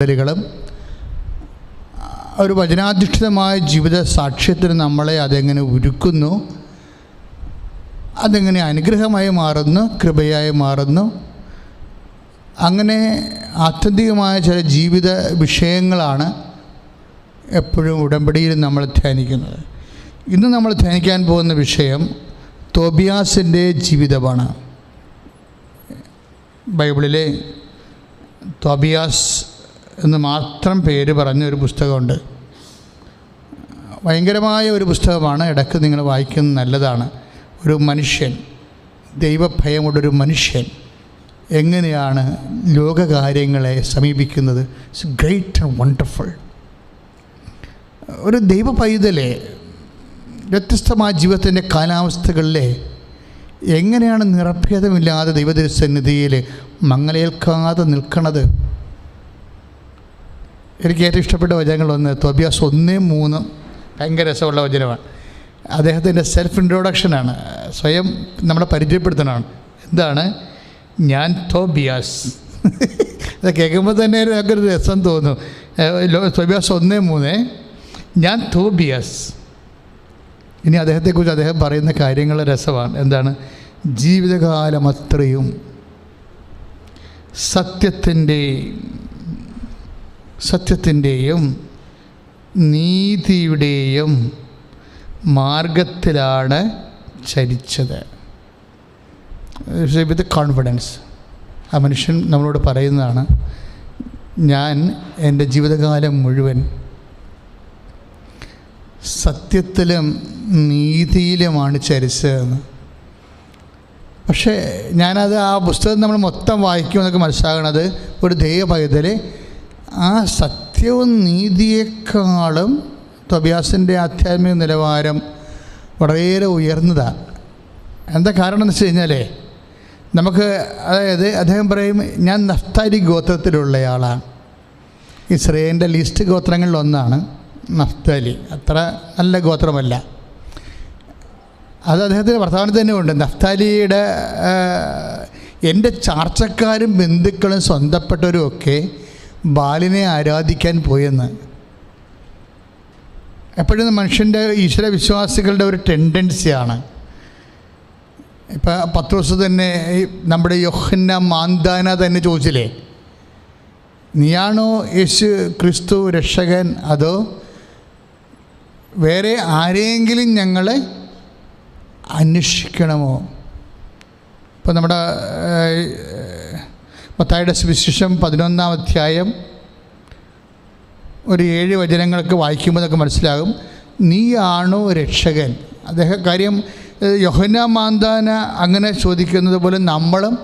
ും ഒരു വചനാധിഷ്ഠിതമായ ജീവിത സാക്ഷ്യത്തിന് നമ്മളെ അതെങ്ങനെ ഒരുക്കുന്നു, അതെങ്ങനെ അനുഗ്രഹമായി മാറുന്നു, കൃപയായി മാറുന്നു. അങ്ങനെ ആത്യന്തികമായ ചില ജീവിത വിഷയങ്ങളാണ് എപ്പോഴും ഉടമ്പടിയിൽ നമ്മൾ ധ്യാനിക്കുന്നത്. ഇന്ന് നമ്മൾ ധ്യാനിക്കാൻ പോകുന്ന വിഷയം തോബിയാസിൻ്റെ ജീവിതമാണ്. ബൈബിളിലെ തോബിയാസ് എന്ന് മാത്രം പേര് പറഞ്ഞ ഒരു പുസ്തകമുണ്ട്. ഭയങ്കരമായ ഒരു പുസ്തകമാണ്. ഇടയ്ക്ക് നിങ്ങൾ വായിക്കുന്നത് നല്ലതാണ്. ഒരു മനുഷ്യൻ, ദൈവഭയമുള്ളൊരു മനുഷ്യൻ എങ്ങനെയാണ് ലോകകാര്യങ്ങളെ സമീപിക്കുന്നത്. It's great and wonderful. ഒരു ദൈവ പൈതലെ വ്യത്യസ്തമായ ജീവിതത്തിൻ്റെ കാലാവസ്ഥകളിലെ എങ്ങനെയാണ് നിറഭേദമില്ലാതെ ദൈവസന്നിധിയിൽ മങ്ങലേൽക്കാതെ നിൽക്കണത്. എനിക്ക് ഏറ്റവും ഇഷ്ടപ്പെട്ട വചനങ്ങളൊന്ന് തോബിയാസ് 1:3 ഭയങ്കര രസമുള്ള വചനമാണ്. അദ്ദേഹത്തിൻ്റെ സെൽഫ് ഇൻട്രൊഡക്ഷനാണ്, സ്വയം നമ്മളെ പരിചയപ്പെടുത്തണമാണ്. എന്താണ്? ഞാൻ തോബിയാസ്. അത് കേൾക്കുമ്പോൾ തന്നെ നമുക്കൊരു രസം തോന്നും. തോബിയാസ് 1:3 ഞാൻ തോബിയാസ്. ഇനി അദ്ദേഹത്തെക്കുറിച്ച് അദ്ദേഹം പറയുന്ന കാര്യങ്ങൾ രസമാണ്. എന്താണ്? ജീവിതകാലം അത്രയും സത്യത്തിൻ്റെയും നീതിയുടെയും മാർഗത്തിലാണ് ചരിച്ചത്. വിത്ത് കോൺഫിഡൻസ് ആ മനുഷ്യൻ നമ്മളോട് പറയുന്നതാണ്, ഞാൻ എൻ്റെ ജീവിതകാലം മുഴുവൻ സത്യത്തിലും നീതിയിലുമാണ് ചരിച്ചതെന്ന്. പക്ഷേ ഞാനത് ആ പുസ്തകം നമ്മൾ മൊത്തം വായിക്കുമെന്നൊക്കെ മനസ്സിലാകണത് ഒരു ദൈവ പൈതൽ ആ സത്യവും നീതിയേക്കാളും തോബിയാസിൻ്റെ ആധ്യാത്മിക നിലവാരം വളരെയേറെ ഉയർന്നതാണ്. എന്താ കാരണം എന്ന് വെച്ച് കഴിഞ്ഞാൽ നമുക്ക്, അതായത് അദ്ദേഹം പറയും, ഞാൻ നഫ്താലി ഗോത്രത്തിലുള്ളയാളാണ്. ഇസ്രായേലിൻ്റെ ലീസ്റ്റ് ഗോത്രങ്ങളിലൊന്നാണ് നഫ്താലി. അത്ര നല്ല ഗോത്രമല്ല. അത് അദ്ദേഹത്തിൻ്റെ വർത്തമാനത്തിൽ തന്നെ ഉണ്ട്. നഫ്താലിയുടെ എൻ്റെ ചാർച്ചക്കാരും ബന്ധുക്കളും സ്വന്തപ്പെട്ടവരും ഒക്കെ ബാലിനെ ആരാധിക്കാൻ പോയെന്ന്. എപ്പോഴും മനുഷ്യൻ്റെ ഈശ്വര വിശ്വാസികളുടെ ഒരു ടെൻഡൻസിയാണ്. ഇപ്പം പത്രോസ് തന്നെ നമ്മുടെ യോഹന്നാൻ മാന്താന തന്നെ ചോദിച്ചില്ലേ, നീയാണോ യേശു ക്രിസ്തു രക്ഷകൻ, അതോ വേറെ ആരെങ്കിലും ഞങ്ങളെ അന്വേഷിക്കണമോ? ഇപ്പോൾ നമ്മുടെ മത്തായിയുടെ സുവിശേഷം 11-ാം അധ്യായം ഒരു 7 വചനങ്ങൾക്ക് വായിക്കുമ്പോൾ നമുക്ക് മനസ്സിലാകും, നീയാണോ രക്ഷകൻ. അദ്ദേഹം കാര്യം യോഹന്നാൻ മാന്താന അങ്ങനെ ചോദിക്കുന്നത് പോലെ നമ്മളും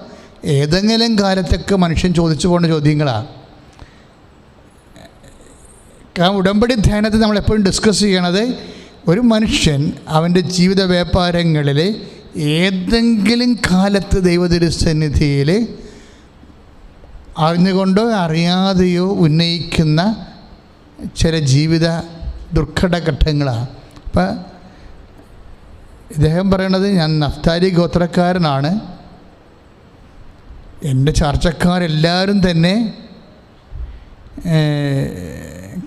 ഏതെങ്കിലും കാലത്തൊക്കെ മനുഷ്യൻ ചോദിച്ചു പോകുന്ന ചോദ്യങ്ങളാണ്. കാരണം ഉടമ്പടി ധ്യാനത്തിൽ നമ്മളെപ്പോഴും ഡിസ്കസ് ചെയ്യണത്, ഒരു മനുഷ്യൻ അവൻ്റെ ജീവിത വ്യാപാരങ്ങളിൽ ഏതെങ്കിലും കാലത്ത് ദൈവതിരുസന്നിധിയിൽ അറിഞ്ഞുകൊണ്ടോ അറിയാതെയോ ഉന്നയിക്കുന്ന ചില ജീവിത ദുർഘടഘട്ടങ്ങളാണ്. അപ്പം ഇദ്ദേഹം പറയണത്, ഞാൻ നഫ്താലി ഗോത്രക്കാരനാണ്, എൻ്റെ ചാർച്ചക്കാരെല്ലാവരും തന്നെ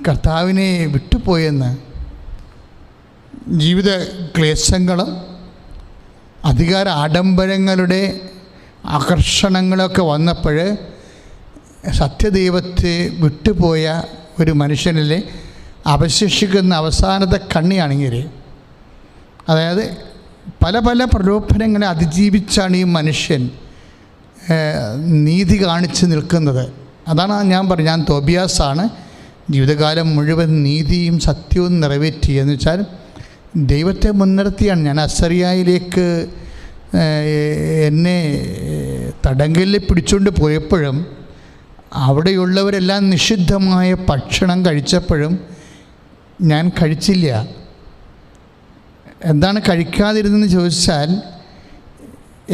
കർത്താവിനെ വിട്ടുപോയെന്ന്. ജീവിത ക്ലേശങ്ങളും അധികാര ആഡംബരങ്ങളുടെ ആകർഷണങ്ങളൊക്കെ വന്നപ്പോൾ സത്യദൈവത്തെ വിട്ടുപോയ ഒരു മനുഷ്യനിൽ അവശേഷിക്കുന്ന അവസാനത്തെ കണ്ണിയാണെങ്കിൽ, അതായത് പല പല പ്രലോഭനങ്ങളെ അതിജീവിച്ചാണ് ഈ മനുഷ്യൻ നീതി കാണിച്ച് നിൽക്കുന്നത്. അതാണ് ഞാൻ പറഞ്ഞു, ഞാൻ തോബിയാസാണ്, ജീവിതകാലം മുഴുവൻ നീതിയും സത്യവും നിറവേറ്റിയെന്ന് വെച്ചാൽ ദൈവത്തെ മുൻനിർത്തിയാണ്. ഞാൻ അസറിയായിലേക്ക് എന്നെ തടങ്കലിൽ പിടിച്ചുകൊണ്ട് പോയപ്പോഴും അവിടെയുള്ളവരെല്ലാം നിഷിദ്ധമായ ഭക്ഷണം കഴിച്ചപ്പോഴും ഞാൻ കഴിച്ചില്ല. എന്താണ് കഴിക്കാതിരുന്നെന്ന് ചോദിച്ചാൽ,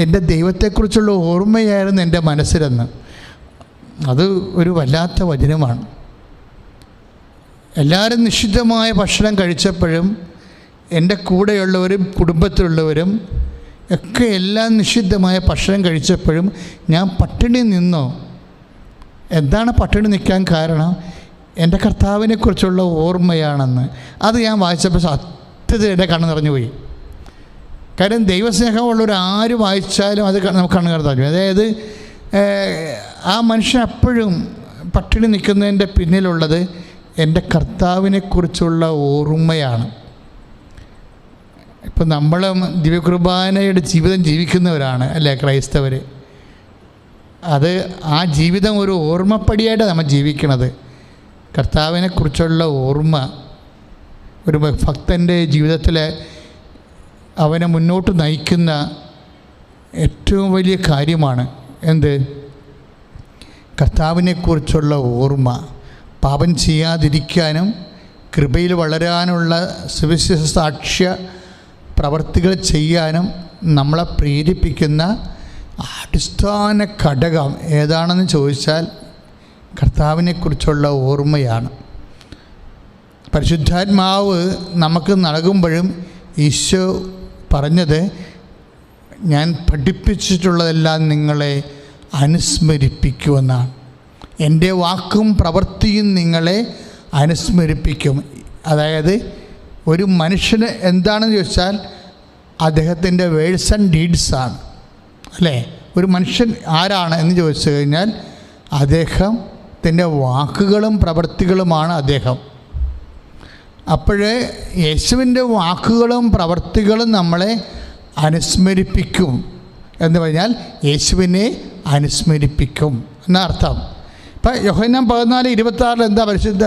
എൻ്റെ ദൈവത്തെക്കുറിച്ചുള്ള ഓർമ്മയായിരുന്നു എൻ്റെ മനസ്സിലെന്ന്. അത് ഒരു വല്ലാത്ത വചനമാണ്. എല്ലാവരും നിഷിദ്ധമായ ഭക്ഷണം കഴിച്ചപ്പോഴും എൻ്റെ കൂടെയുള്ളവരും കുടുംബത്തിലുള്ളവരും ഒക്കെ എല്ലാം നിഷിദ്ധമായ ഭക്ഷണം കഴിച്ചപ്പോഴും ഞാൻ പട്ടിണി നിന്നോ? എന്താണ് പട്ടിണി നിൽക്കാൻ കാരണം? എൻ്റെ കർത്താവിനെക്കുറിച്ചുള്ള ഓർമ്മയാണെന്ന്. അത് ഞാൻ വായിച്ചപ്പോൾ സത്യത്തിൽ എൻ്റെ കണ്ണ് നിറഞ്ഞു പോയി. കാര്യം ദൈവസ്നേഹമുള്ളവർ ആര് വായിച്ചാലും അത് നമുക്ക് കണ്ണ് നിറഞ്ഞു. അതായത് ആ മനുഷ്യൻ എപ്പോഴും പട്ടിണി നിൽക്കുന്നതിൻ്റെ പിന്നിലുള്ളത് എൻ്റെ കർത്താവിനെക്കുറിച്ചുള്ള ഓർമ്മയാണ്. ഇപ്പം നമ്മൾ ദിവ്യകുർബാനയുടെ ജീവിതം ജീവിക്കുന്നവരാണ് അല്ലേ ക്രൈസ്തവർ. അത് ആ ജീവിതം ഒരു ഓർമ്മപ്പടിയായിട്ട് നമ്മൾ ജീവിക്കണത്. കർത്താവിനെക്കുറിച്ചുള്ള ഓർമ്മ ഒരു ഭക്തൻ്റെ ജീവിതത്തിൽ അവനെ മുന്നോട്ട് നയിക്കുന്ന ഏറ്റവും വലിയ കാര്യമാണ്. എന്ത്? കർത്താവിനെക്കുറിച്ചുള്ള ഓർമ്മ. പാപം ചെയ്യാതിരിക്കാനും കൃപയിൽ വളരാനുള്ള സുവിശേഷ സാക്ഷ്യ പ്രവർത്തികൾ ചെയ്യാനും നമ്മളെ പ്രേരിപ്പിക്കുന്ന അടിസ്ഥാന ഘടകം ഏതാണെന്ന് ചോദിച്ചാൽ കർത്താവിനെക്കുറിച്ചുള്ള ഓർമ്മയാണ്. പരിശുദ്ധാത്മാവ് നമുക്ക് നൽകുമ്പോഴും ഈശോ പറഞ്ഞത്, ഞാൻ പഠിപ്പിച്ചിട്ടുള്ളതെല്ലാം നിങ്ങളെ അനുസ്മരിപ്പിക്കുമെന്നാണ്. എൻ്റെ വാക്കും പ്രവൃത്തിയും നിങ്ങളെ അനുസ്മരിപ്പിക്കും. അതായത് ഒരു മനുഷ്യന് എന്താണെന്ന് ചോദിച്ചാൽ അദ്ദേഹത്തിൻ്റെ വേഴ്സ് ആൻഡ് ഡീഡ്സാണ് അല്ലേ. ഒരു മനുഷ്യൻ ആരാണ് എന്ന് ചോദിച്ചു കഴിഞ്ഞാൽ അദ്ദേഹത്തിൻ്റെ വാക്കുകളും പ്രവൃത്തികളുമാണ് അദ്ദേഹം. അപ്പോഴേ യേശുവിൻ്റെ വാക്കുകളും പ്രവൃത്തികളും നമ്മളെ അനുസ്മരിപ്പിക്കും എന്ന് പറഞ്ഞാൽ യേശുവിനെ അനുസ്മരിപ്പിക്കും എന്നർത്ഥം. ഇപ്പം യോഹന്നാൻ 14:26 എന്താ പരിശുദ്ധ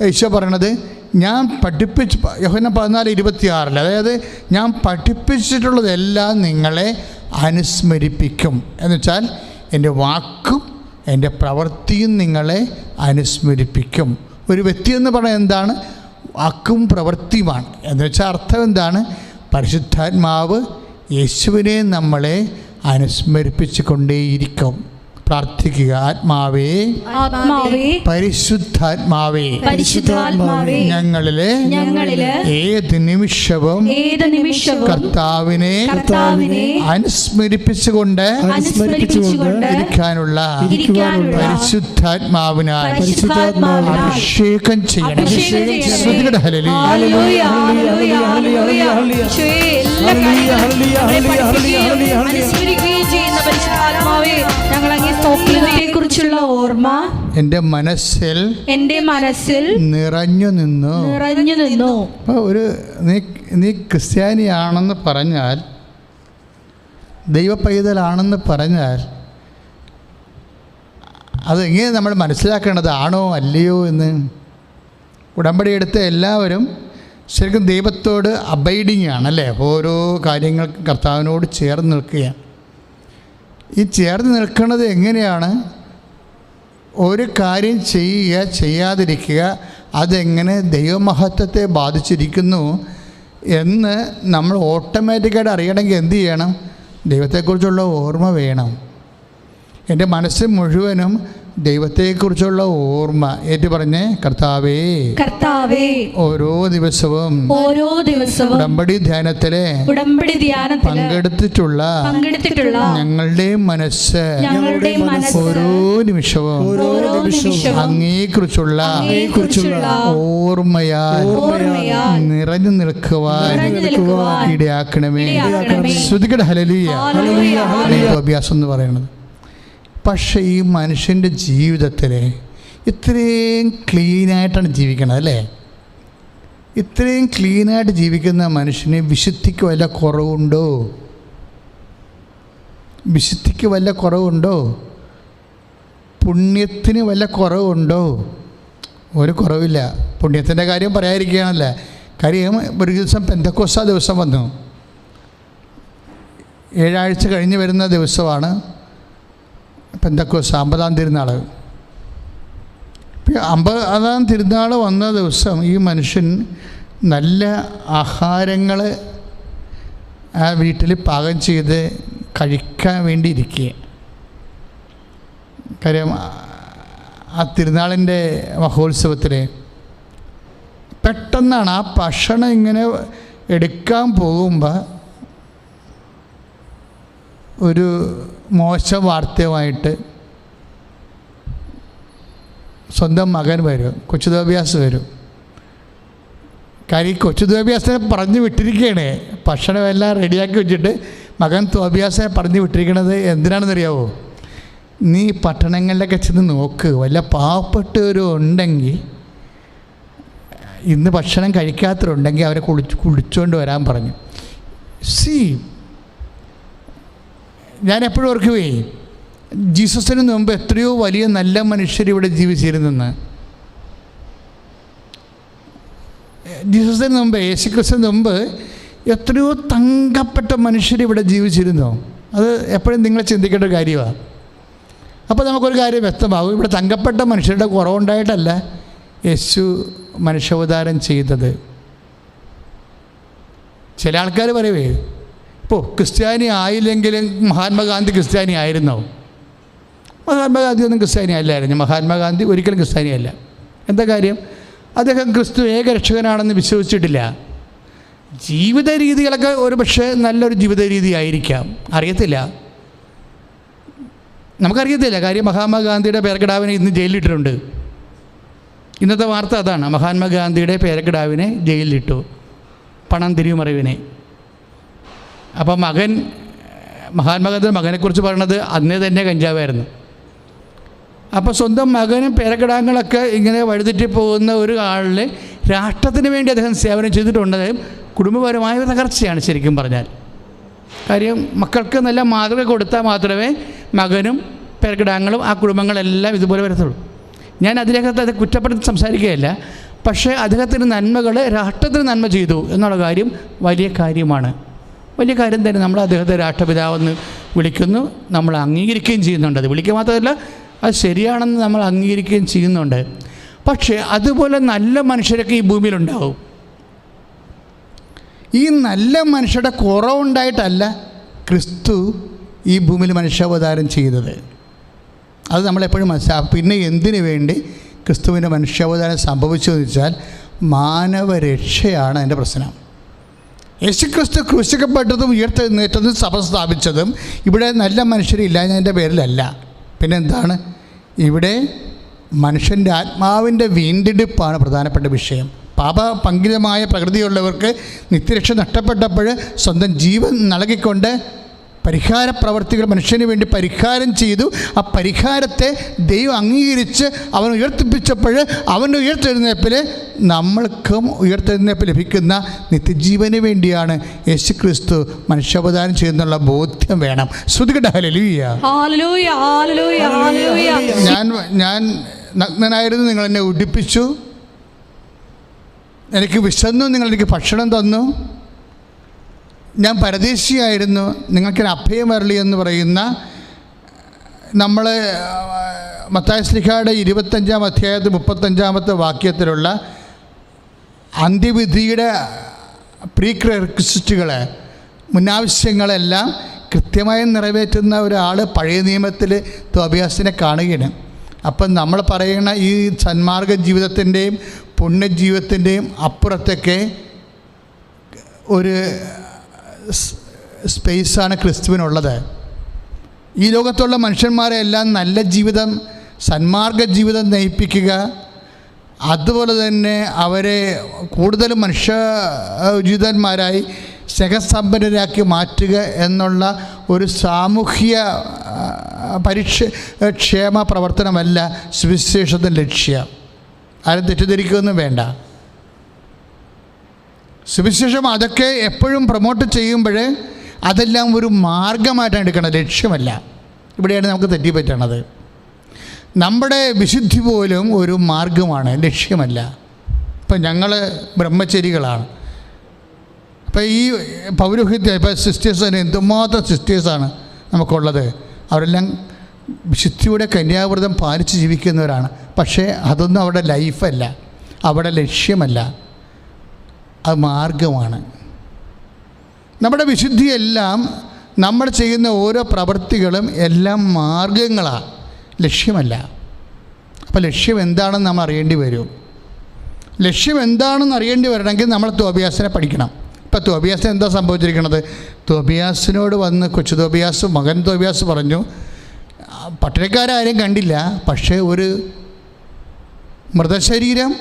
ഈശോ പറയണത്? ഞാൻ യോഹന്നാൻ 14:26, അതായത് ഞാൻ പഠിപ്പിച്ചിട്ടുള്ളതെല്ലാം നിങ്ങളെ അനുസ്മരിപ്പിക്കും എന്ന് വെച്ചാൽ എൻ്റെ വാക്കും എൻ്റെ പ്രവൃത്തിയും നിങ്ങളെ അനുസ്മരിപ്പിക്കും. ഒരു വ്യക്തി എന്ന് പറയുന്നത് എന്താണ്? വാക്കും പ്രവൃത്തിയുമാണ്. എന്ന് വെച്ചാൽ അർത്ഥം എന്താണ്? പരിശുദ്ധാത്മാവ് യേശുവിനെ നമ്മളെ അനുസ്മരിപ്പിച്ചു കൊണ്ടേയിരിക്കും. പ്രാർത്ഥിക്കുക. ആത്മാവേ, പരിശുദ്ധാത്മാവേ, ഞങ്ങളിലെ ഏത് നിമിഷവും കർത്താവിനെ അനുസ്മരിപ്പിച്ചുകൊണ്ട് ഇരിക്കാനുള്ള പരിശുദ്ധാത്മാവിനാൽ അഭിഷേകം ചെയ്യണം. കുറിച്ചുള്ള ഓർമ്മ എൻ്റെ മനസ്സിൽ നിറഞ്ഞു നിന്നു. അപ്പോൾ നീ ക്രിസ്ത്യാനിയാണെന്ന് പറഞ്ഞാൽ, ദൈവ പൈതലാണെന്ന് പറഞ്ഞാൽ അതെങ്ങനെ നമ്മൾ മനസ്സിലാക്കേണ്ടത്? ആണോ അല്ലയോ എന്ന്. ഉടമ്പടി എടുത്ത എല്ലാവരും ശരിക്കും ദൈവത്തോട് അബൈഡിങ് ആണല്ലേ. ഓരോ കാര്യങ്ങൾക്കും കർത്താവിനോട് ചേർന്ന് നിൽക്കുകയാണ്. ഈ ചേർന്ന് നിൽക്കുന്നത് എങ്ങനെയാണ്? ഒരു കാര്യം ചെയ്യുക, ചെയ്യാതിരിക്കുക, അതെങ്ങനെ ദൈവമഹത്വത്തെ ബാധിച്ചിരിക്കുന്നു എന്ന് നമ്മൾ ഓട്ടോമാറ്റിക്കായിട്ട് അറിയണമെങ്കിൽ എന്ത് ചെയ്യണം? ദൈവത്തെക്കുറിച്ചുള്ള ഓർമ്മ വേണം. എൻ്റെ മനസ്സ് മുഴുവനും ദൈവത്തെക്കുറിച്ചുള്ള ഓർമ്മ ഏറ്റു പറഞ്ഞേ, കർത്താവേ, ഓരോ ദിവസവും ഉടമ്പടി ധ്യാനത്തിലെ പങ്കെടുത്തിട്ടുള്ള ഞങ്ങളുടെ മനസ്സ് ഓരോ നിമിഷവും അങ്ങേക്കുറിച്ചുള്ള ഓർമ്മയാൽ നിറഞ്ഞു നിൽക്കുവാൻ ഇടയാക്കണമേ. ശ്രുതികട ഹല്ലേലൂയ. അഭ്യാസം എന്ന് പറയുന്നത്. പക്ഷേ ഈ മനുഷ്യൻ്റെ ജീവിതത്തിൽ ഇത്രയും ക്ലീനായിട്ടാണ് ജീവിക്കണത് അല്ലേ. ഇത്രയും ക്ലീനായിട്ട് ജീവിക്കുന്ന മനുഷ്യന് വിശുദ്ധിക്ക് വല്ല കുറവുണ്ടോ? വിശുദ്ധിക്ക് വല്ല കുറവുണ്ടോ? പുണ്യത്തിന് വല്ല കുറവുണ്ടോ? ഒരു കുറവില്ല. പുണ്യത്തിൻ്റെ കാര്യം പറയാതിരിക്കുകയാണല്ലേ. കാര്യം ഒരു ദിവസം പെന്തക്കോസ്താ ദിവസം വന്നു. 7 ആഴ്ച കഴിഞ്ഞ് വരുന്ന ദിവസമാണ് പെന്തക്കോസ്ത്, 50-ാം തിരുനാൾ. 50-ാം തിരുനാൾ വന്ന ദിവസം ഈ മനുഷ്യൻ നല്ല ആഹാരങ്ങൾ ആ വീട്ടിൽ പാകം ചെയ്ത് കഴിക്കാൻ വേണ്ടി ഇരിക്കുക. കാര്യം ആ തിരുനാളിൻ്റെ മഹോത്സവത്തിൽ പെട്ടെന്നാണ് ആ ഭക്ഷണം ഇങ്ങനെ എടുക്കാൻ പോകുമ്പോൾ ഒരു മോശം വാർത്തയുമായിട്ട് സ്വന്തം മകൻ വരും, കൊച്ചു തോബിയാസ് വരും. കാര്യം കൊച്ചു തോബിയാസിനെ പറഞ്ഞു വിട്ടിരിക്കുകയാണ്. ഭക്ഷണമെല്ലാം റെഡിയാക്കി വെച്ചിട്ട് മകൻ തോബിയാസിനെ പറഞ്ഞു വിട്ടിരിക്കണത് എന്തിനാണെന്നറിയാവോ? നീ പട്ടണങ്ങളിലൊക്കെ ചെന്ന് നോക്ക്, വല്ല പാവപ്പെട്ടവരും ഉണ്ടെങ്കിൽ, ഇന്ന് ഭക്ഷണം കഴിക്കാത്തവരുണ്ടെങ്കിൽ അവരെ കുളിച്ചുകൊണ്ട് വരാൻ പറഞ്ഞു. ഞാൻ എപ്പോഴും ഓർക്കുവേ, ജീസസിന് മുമ്പ് എത്രയോ വലിയ നല്ല മനുഷ്യരിവിടെ ജീവിച്ചിരുന്നെന്ന്. ജീസസിന് മുമ്പ്, യേശുക്രിസ്തുവിന് മുമ്പ് എത്രയോ തങ്കപ്പെട്ട മനുഷ്യരിവിടെ ജീവിച്ചിരുന്നു. അത് എപ്പോഴും നിങ്ങൾ ചിന്തിക്കേണ്ട ഒരു കാര്യമാണ്. അപ്പോൾ നമുക്കൊരു കാര്യം വ്യക്തമാകും, ഇവിടെ തങ്കപ്പെട്ട മനുഷ്യരുടെ കുറവുണ്ടായിട്ടല്ല യേശു മനുഷ്യാവതാരം ചെയ്തത്. ചില ആൾക്കാർ പറയുവേ, ഇപ്പോൾ ക്രിസ്ത്യാനി ആയില്ലെങ്കിലും മഹാത്മാഗാന്ധി ക്രിസ്ത്യാനി ആയിരുന്നോ? മഹാത്മാഗാന്ധി ഒന്നും ക്രിസ്ത്യാനി അല്ലായിരുന്നു. മഹാത്മാഗാന്ധി ഒരിക്കലും ക്രിസ്ത്യാനി അല്ല. എന്താ കാര്യം? അദ്ദേഹം ക്രിസ്തു ഏകരക്ഷകനാണെന്ന് വിശ്വസിച്ചിട്ടില്ല. ജീവിത രീതികളൊക്കെ ഒരു പക്ഷേ നല്ലൊരു ജീവിത രീതി ആയിരിക്കാം, അറിയത്തില്ല, നമുക്കറിയത്തില്ല. കാര്യം മഹാത്മാഗാന്ധിയുടെ പേരക്കിടാവിനെ ഇന്ന് ജയിലിലിട്ടിട്ടുണ്ട്. ഇന്നത്തെ വാർത്ത അതാണ്, മഹാത്മാഗാന്ധിയുടെ പേരക്കിടാവിനെ ജയിലിലിട്ടു, പണം തിരിമറിവിനെ. അപ്പോൾ മഹാത്മാഗാന്ധിയുടെ മകനെക്കുറിച്ച് പറയണത് അന്നേ തന്നെ കഞ്ചാവായിരുന്നു. അപ്പോൾ സ്വന്തം മകനും പേരക്കിടാങ്ങളൊക്കെ ഇങ്ങനെ വഴിതെറ്റി പോകുന്ന ഒരു ആളിനെ രാഷ്ട്രത്തിന് വേണ്ടി അദ്ദേഹം സേവനം ചെയ്തിട്ടുണ്ട്. കുടുംബപരമായ തകർച്ചയാണ് ശരിക്കും പറഞ്ഞാൽ. കാര്യം മക്കൾക്ക് നല്ല മാതൃക കൊടുത്താൽ മാത്രമേ മകനും പേരക്കിടാങ്ങളും ആ കുടുംബങ്ങളെല്ലാം ഇതുപോലെ വരത്തുള്ളൂ. ഞാൻ അതിനകത്ത് അത് കുറ്റപ്പെടുത്തി സംസാരിക്കുകയല്ല, പക്ഷേ അദ്ദേഹത്തിൻ്റെ നന്മകൾ രാഷ്ട്രത്തിന് നന്മ ചെയ്തു എന്നുള്ള കാര്യം വലിയ കാര്യമാണ്. വലിയ കാര്യം തന്നെ. നമ്മൾ അദ്ദേഹത്തെ രാഷ്ട്രപിതാവെന്ന് വിളിക്കുന്നു, നമ്മൾ അംഗീകരിക്കുകയും ചെയ്യുന്നുണ്ട്. അത് വിളിക്കുക മാത്രമല്ല, അത് ശരിയാണെന്ന് നമ്മൾ അംഗീകരിക്കുകയും ചെയ്യുന്നുണ്ട്. പക്ഷേ അതുപോലെ നല്ല മനുഷ്യരൊക്കെ ഈ ഭൂമിയിലുണ്ടാവും. ഈ നല്ല മനുഷ്യരുടെ കുറവുണ്ടായിട്ടല്ല ക്രിസ്തു ഈ ഭൂമിയിൽ മനുഷ്യാവതാരം ചെയ്തത്. അത് നമ്മളെപ്പോഴും മനസ്സിലാക്കും. പിന്നെ എന്തിനു വേണ്ടി ക്രിസ്തുവിൻ്റെ മനുഷ്യാവതാരം സംഭവിച്ചതെന്ന് വെച്ചാൽ മാനവരക്ഷയാണ് അതിൻ്റെ പ്രശ്നം. യേശുക്രിസ്തു ക്രൂശിക്കപ്പെട്ടതും ഉയർത്തെഴുന്നേറ്റതും സഭ സ്ഥാപിച്ചതും ഇവിടെ നല്ല മനുഷ്യരില്ലാഞ്ഞതിൻ്റെ പേരിലല്ല. പിന്നെ എന്താണ്? ഇവിടെ മനുഷ്യൻ്റെ ആത്മാവിൻ്റെ വീണ്ടെടുപ്പാണ് പ്രധാനപ്പെട്ട വിഷയം. പാപപങ്കിതമായ പ്രകൃതിയുള്ളവർക്ക് നിത്യരക്ഷ നഷ്ടപ്പെട്ടപ്പോൾ സ്വന്തം ജീവൻ നൽകിക്കൊണ്ട് പരിഹാര പ്രവർത്തികൾ മനുഷ്യന് വേണ്ടി പരിഹാരം ചെയ്തു. ആ പരിഹാരത്തെ ദൈവം അംഗീകരിച്ച് അവൻ ഉയർത്തിപ്പിച്ചപ്പോൾ അവൻ്റെ ഉയർത്തെഴുന്നേൽപ്പിൽ നമ്മൾക്കും ഉയർത്തെഴുന്നേൽപ്പ് ലഭിക്കുന്ന നിത്യജീവന് വേണ്ടിയാണ് യേശുക്രിസ്തു മനുഷ്യാവതാരം ചെയ്യുന്നുള്ള ബോധ്യം വേണം. ശ്രുതികട ഹല്ലേലൂയ. ഞാൻ നഗ്നനായിരുന്നു, നിങ്ങൾ എന്നെ ഉടുപ്പിച്ചു. എനിക്ക് വിശന്നു, നിങ്ങൾ എനിക്ക് ഭക്ഷണം തന്നു. ഞാൻ പരദേശിയായിരുന്നു, നിങ്ങൾക്ക് അഭയം വരളി എന്ന് പറയുന്ന നമ്മൾ മത്തായി ശ്ലീഹായുടെ 25-ാം അധ്യായത്തിൽ 35-ാമത്തെ വാക്യത്തിലുള്ള അന്ത്യവിധിയുടെ പ്രീക്രെക്സിറ്റുകൾ, മുന്നാവശ്യങ്ങളെല്ലാം കൃത്യമായി നിറവേറ്റുന്ന ഒരാൾ പഴയ നിയമത്തിൽ തോബിയാസിനെ കാണുകയാണ്. അപ്പം നമ്മൾ പറയുന്ന ഈ സന്മാർഗ ജീവിതത്തിൻ്റെയും പുണ്യജീവിതത്തിൻ്റെയും അപ്പുറത്തൊക്കെ ഒരു സ്പേസാണ് ക്രിസ്തുവിനുള്ളത്. ഈ ലോകത്തുള്ള മനുഷ്യന്മാരെ എല്ലാം നല്ല ജീവിതം, സന്മാർഗ ജീവിതം നയിപ്പിക്കുക, അതുപോലെ തന്നെ അവരെ കൂടുതലും മനുഷ്യജിതന്മാരായി സ്നേഹസമ്പന്നരാക്കി മാറ്റുക എന്നുള്ള ഒരു സാമൂഹ്യ ക്ഷേമ പ്രവർത്തനമല്ല സുവിശേഷത്തിൻ്റെ ലക്ഷ്യം. ആരും തെറ്റിദ്ധരിക്കുകയൊന്നും വേണ്ട. സുവിശേഷം അതൊക്കെ എപ്പോഴും പ്രൊമോട്ട് ചെയ്യുമ്പോൾ അതെല്ലാം ഒരു മാർഗമായിട്ടാണ് എടുക്കുന്നത്, ലക്ഷ്യമല്ല. ഇവിടെയാണ് നമുക്ക് തെറ്റിപ്പറ്റണത്. നമ്മുടെ വിശുദ്ധി പോലും ഒരു മാർഗമാണ്, ലക്ഷ്യമല്ല. ഇപ്പം ഞങ്ങൾ ബ്രഹ്മചരികളാണ്. അപ്പോൾ ഈ പൗരോഹിത്യം, ഇപ്പോൾ സിസ്റ്റേഴ്സ് തന്നെ എന്തുമാത്രം സിസ്റ്റേഴ്സാണ് നമുക്കുള്ളത്. അവരെല്ലാം വിശുദ്ധിയുടെ കന്യാവ്രതം പാലിച്ച് ജീവിക്കുന്നവരാണ്. പക്ഷേ അതൊന്നും അവരുടെ ലൈഫല്ല, അവിടെ ലക്ഷ്യമല്ല, അത് മാർഗമാണ്. നമ്മുടെ വിശുദ്ധിയെല്ലാം നമ്മൾ ചെയ്യുന്ന ഓരോ പ്രവൃത്തികളും എല്ലാം മാർഗങ്ങളാണ്, ലക്ഷ്യമല്ല. അപ്പോൾ ലക്ഷ്യം എന്താണെന്ന് നമ്മൾ അറിയേണ്ടി വരും. ലക്ഷ്യം എന്താണെന്ന് അറിയേണ്ടി വരണമെങ്കിൽ നമ്മൾ തോബിയാസിനെ പഠിക്കണം. ഇപ്പോൾ തോബിയാസിന് എന്താ സംഭവിച്ചിരിക്കുന്നത്? തോബിയാസിനോട് വന്ന് കൊച്ചു തോബിയാസ്, മകൻ തോബിയാസ് പറഞ്ഞു, പട്ടണക്കാരും കണ്ടില്ല, പക്ഷേ ഒരു മൃതശരീരം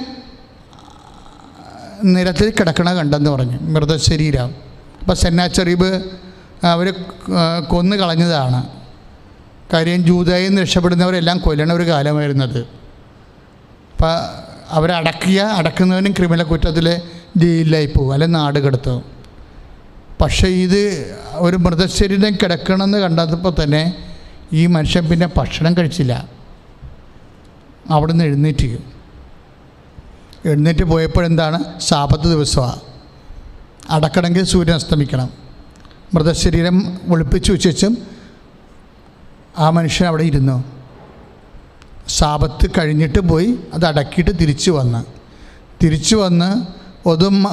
നിരത്തിൽ കിടക്കണ കണ്ടെന്ന് പറഞ്ഞു. മൃതശരീരം. അപ്പോൾ സെന്നാച്ചെറീബ് അവർ കൊന്നു കളഞ്ഞതാണ്. കാര്യം ജൂദയിൽ നിന്ന് രക്ഷപ്പെടുന്നവരെല്ലാം കൊല്ലണ ഒരു കാലമായിരുന്നത്. അപ്പം അടക്കുന്നവനും ക്രിമിനൽ കുറ്റത്തിൽ ജയിലിലായി പോകും, അല്ലെങ്കിൽ നാട് കടത്തും. പക്ഷേ ഇത് ഒരു മൃതശരീരം കിടക്കണമെന്ന് കണ്ടപ്പോൾ തന്നെ ഈ മനുഷ്യൻ പിന്നെ ഭക്ഷണം കഴിച്ചില്ല. അവിടെ നിന്ന് എഴുന്നേറ്റ് പോയപ്പോഴെന്താണ്? സാബത്ത് ദിവസമാണ്. അടക്കണമെങ്കിൽ സൂര്യൻ അസ്തമിക്കണം. മൃതശരീരം ഒളിപ്പിച്ച് വെച്ചും ആ മനുഷ്യൻ അവിടെ ഇരുന്നു. സാബത്ത് കഴിഞ്ഞിട്ട് പോയി അത് അടക്കിയിട്ട് തിരിച്ചു വന്ന്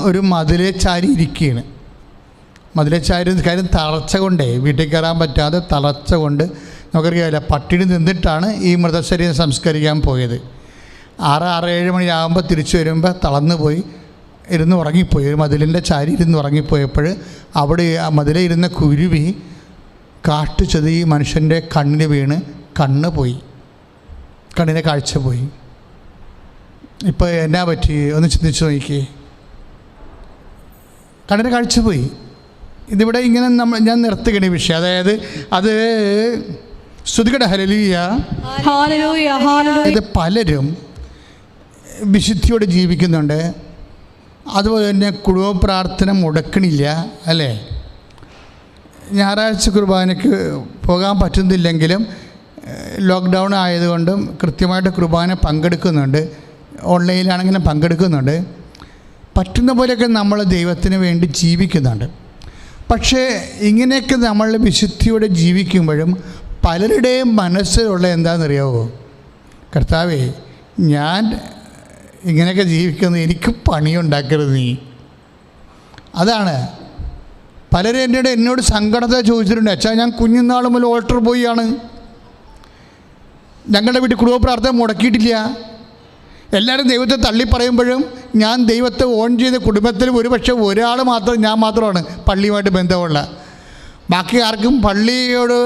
ഒരു മതിലെ ചാരി ഇരിക്കുകയാണ്. മതിലെ ചാരി കാര്യം തളർച്ച കൊണ്ടേ വീട്ടിൽ കയറാൻ പറ്റാതെ തളർച്ച കൊണ്ട് നമുക്കറിയാമല്ല, പട്ടിണി നിന്നിട്ടാണ് ഈ മൃതശരീരം സംസ്കരിക്കാൻ പോയത്. 6-7 മണിയാകുമ്പോൾ തിരിച്ചു വരുമ്പോൾ തളർന്നു പോയി ഉറങ്ങിപ്പോയി. ഒരു മതിലിൻ്റെ ചാരി ഉറങ്ങിപ്പോയപ്പോൾ അവിടെ ആ മതിലെ ഇരുന്ന കുരുവി കാട്ടുചത് ഈ മനുഷ്യൻ്റെ കണ്ണിന് വീണ് കണ്ണിൻ്റെ കാഴ്ച പോയി. ഇപ്പോൾ എന്നാ പറ്റി ഒന്ന് ചിന്തിച്ച് നോക്കിയേ. കണ്ണിൻ്റെ കാഴ്ച പോയി. ഇതിവിടെ ഇങ്ങനെ ഞാൻ നിർത്തുകയാണ് ഈ വിഷയം. അതായത് അത് സ്തുതിക്കട്ടെ, ഹല്ലേലൂയ. ഇത് പലരും വിശുദ്ധിയോടെ ജീവിക്കുന്നുണ്ട്. അതുപോലെ തന്നെ കുടുംബ പ്രാർത്ഥന മുടക്കണില്ല, അല്ലേ? ഞായറാഴ്ച കുർബാനയ്ക്ക് പോകാൻ പറ്റുന്നില്ലെങ്കിലും ലോക്ക്ഡൗൺ ആയതുകൊണ്ടും കൃത്യമായിട്ട് കുർബാന പങ്കെടുക്കുന്നുണ്ട്. ഓൺലൈനിലാണെങ്കിലും പങ്കെടുക്കുന്നുണ്ട്. പറ്റുന്ന പോലെയൊക്കെ നമ്മൾ ദൈവത്തിന് വേണ്ടി ജീവിക്കുന്നുണ്ട്. പക്ഷേ ഇങ്ങനെയൊക്കെ നമ്മൾ വിശുദ്ധിയോടെ ജീവിക്കുമ്പോഴും പലരുടെയും മനസ്സിലുള്ള എന്താണെന്നറിയാമോ? കർത്താവേ, ഞാൻ ഇങ്ങനെയൊക്കെ ജീവിക്കുന്നത് എനിക്ക് പണിയുണ്ടാക്കരുത് നീ. അതാണ് പലരും എന്നോട് സങ്കടത്തെ ചോദിച്ചിട്ടുണ്ട്. അച്ഛാ, ഞാൻ കുഞ്ഞുനാൾ മുതൽ ഓൾട്ടർ ബോയിയാണ്. ഞങ്ങളുടെ വീട്ടിൽ കുടുംബ പ്രാർത്ഥന മുടക്കിയിട്ടില്ല. എല്ലാവരും ദൈവത്തെ തള്ളിപ്പറയുമ്പോഴും ഞാൻ ദൈവത്തെ ഓൺ ചെയ്ത കുടുംബത്തിൽ ഒരുപക്ഷെ ഞാൻ മാത്രമാണ് പള്ളിയുമായിട്ട് ബന്ധമുള്ള. ബാക്കി ആർക്കും പള്ളിയോട്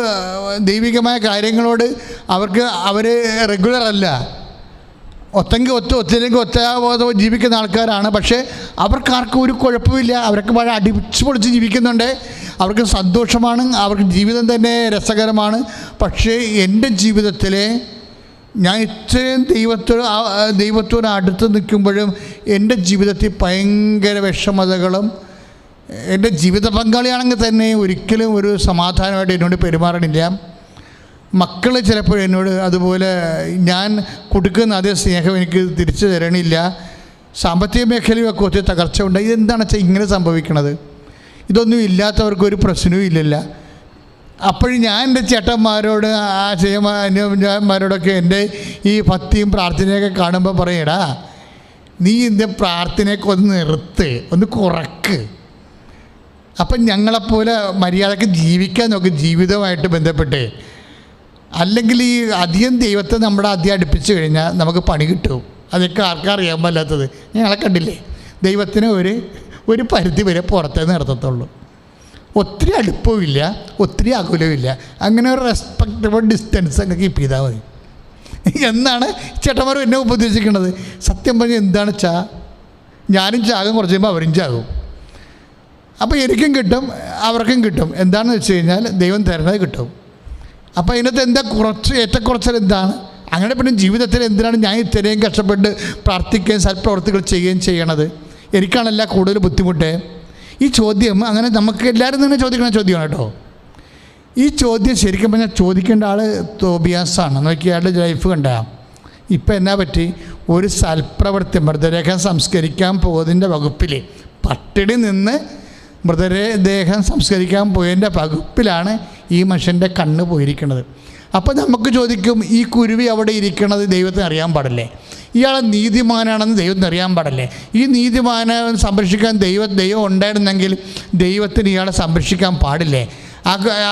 ദൈവികമായ കാര്യങ്ങളോട് അവർ റെഗുലർ അല്ല. ഒത്തില്ലെങ്കിൽ ജീവിക്കുന്ന ആൾക്കാരാണ്. പക്ഷേ അവർക്കാർക്കും ഒരു കുഴപ്പമില്ല. അവർക്ക് വളരെ അടിച്ചു പൊളിച്ച് ജീവിക്കുന്നുണ്ട്. അവർക്ക് സന്തോഷമാണ്. അവർക്ക് ജീവിതം തന്നെ രസകരമാണ്. പക്ഷേ എൻ്റെ ജീവിതത്തിലെ ഞാൻ ഇത്രയും ദൈവത്തോട് അടുത്ത് നിൽക്കുമ്പോഴും എൻ്റെ ജീവിതത്തിൽ ഭയങ്കര വിഷമതകളും, എൻ്റെ ജീവിത പങ്കാളിയാണെങ്കിൽ തന്നെ ഒരിക്കലും ഒരു സമാധാനമായിട്ട് എന്നോട് പെരുമാറണില്ല. മക്കൾ ചിലപ്പോൾ എന്നോട് അതുപോലെ ഞാൻ കൊടുക്കുന്ന അതേ സ്നേഹം എനിക്ക് തിരിച്ചു തരണില്ല. സാമ്പത്തിക മേഖലയൊക്കെ ഒത്തിരി തകർച്ച ഉണ്ട്. ഇതെന്താണ് വെച്ചാൽ ഇങ്ങനെ സംഭവിക്കണത്? ഇതൊന്നും ഇല്ലാത്തവർക്കൊരു പ്രശ്നവും ഇല്ലല്ല. അപ്പോഴും ഞാൻ എൻ്റെ ചേട്ടന്മാരോട് അന്യന്മാരോടൊക്കെ എൻ്റെ ഈ ഭക്തിയും പ്രാർത്ഥനയൊക്കെ കാണുമ്പോൾ പറയടാ, നീ ഇതിൻ്റെ പ്രാർത്ഥനയൊക്കെ ഒന്ന് നിർത്ത്, ഒന്ന് കുറക്ക്. അപ്പം ഞങ്ങളെപ്പോലെ മര്യാദക്ക് ജീവിക്കാൻ നോക്കും ജീവിതവുമായിട്ട് ബന്ധപ്പെട്ട്. അല്ലെങ്കിൽ ഈ അധികം ദൈവത്തെ അധികം അടുപ്പിച്ച് കഴിഞ്ഞാൽ നമുക്ക് പണി കിട്ടും. അതൊക്കെ ആർക്കറിയാൻ പാടില്ലാത്തത്. ഞങ്ങളെ കണ്ടില്ലേ, ദൈവത്തിന് ഒരു പരിധി വരെ പുറത്തേ നിർത്തത്തുള്ളൂ. ഒത്തിരി അടുപ്പവുമില്ല, ഒത്തിരി അകുലവുമില്ല. അങ്ങനെ ഒരു റെസ്പെക്റ്റബിൾ ഡിസ്റ്റൻസ് അങ്ങ് കീപ്പ് ചെയ്താൽ മതി എന്നാണ് ചേട്ടന്മാർ എന്നെ ഉപദേശിക്കുന്നത്. സത്യം പറഞ്ഞാൽ എന്താണ് ഞാനും ചാകും, കുറച്ച് കഴിയുമ്പോൾ അവരും ചാകും. അപ്പോൾ എനിക്കും കിട്ടും, അവർക്കും കിട്ടും. എന്താണെന്ന് വെച്ച് കഴിഞ്ഞാൽ ദൈവം തരുന്നത് കിട്ടും. അപ്പോൾ ഇതിനകത്ത് എന്താ ഏറ്റക്കുറച്ചൽ എന്താണ്? അങ്ങനെ പിന്നെ ജീവിതത്തിൽ എന്തിനാണ് ഞാൻ ഇത്രയും കഷ്ടപ്പെട്ട് പ്രാർത്ഥിക്കുകയും സൽപ്രവർത്തികൾ ചെയ്യുകയും ചെയ്യണത്? എനിക്കാണല്ല കൂടുതൽ ബുദ്ധിമുട്ട്. ഈ ചോദ്യം അങ്ങനെ നമുക്ക് എല്ലാവരും തന്നെ ചോദിക്കുന്ന ചോദ്യമാണ് കേട്ടോ. ഈ ചോദ്യം ശരിക്കും പറഞ്ഞാൽ ചോദിക്കേണ്ട ആൾ തോബിയാസാണ്. നോക്കി അയാളുടെ ലൈഫ് കണ്ട. ഇപ്പം എന്നാ പറ്റി? ഒരു സൽപ്രവൃത്തി മൃതദേഹം സംസ്കരിക്കാൻ പോകുന്നതിൻ്റെ വകുപ്പിൽ പട്ടിണി നിന്ന് മൃതദേഹം സംസ്കരിക്കാൻ പോയതിൻ്റെ വകുപ്പിലാണ് ഈ മനുഷ്യൻ്റെ കണ്ണ് പോയിരിക്കുന്നത്. അപ്പോൾ നമുക്ക് ചോദിക്കും, ഈ കുരുവി അവിടെ ഇരിക്കണത് ദൈവത്തിന് അറിയാൻ പാടില്ലേ? ഇയാൾ നീതിമാനാണെന്ന് ദൈവത്തിന് അറിയാൻ പാടില്ലേ? ഈ നീതിമാനെ സംരക്ഷിക്കാൻ ദൈവം ഉണ്ടായിരുന്നെങ്കിൽ ദൈവത്തിന് ഇയാളെ സംരക്ഷിക്കാൻ പാടില്ലേ?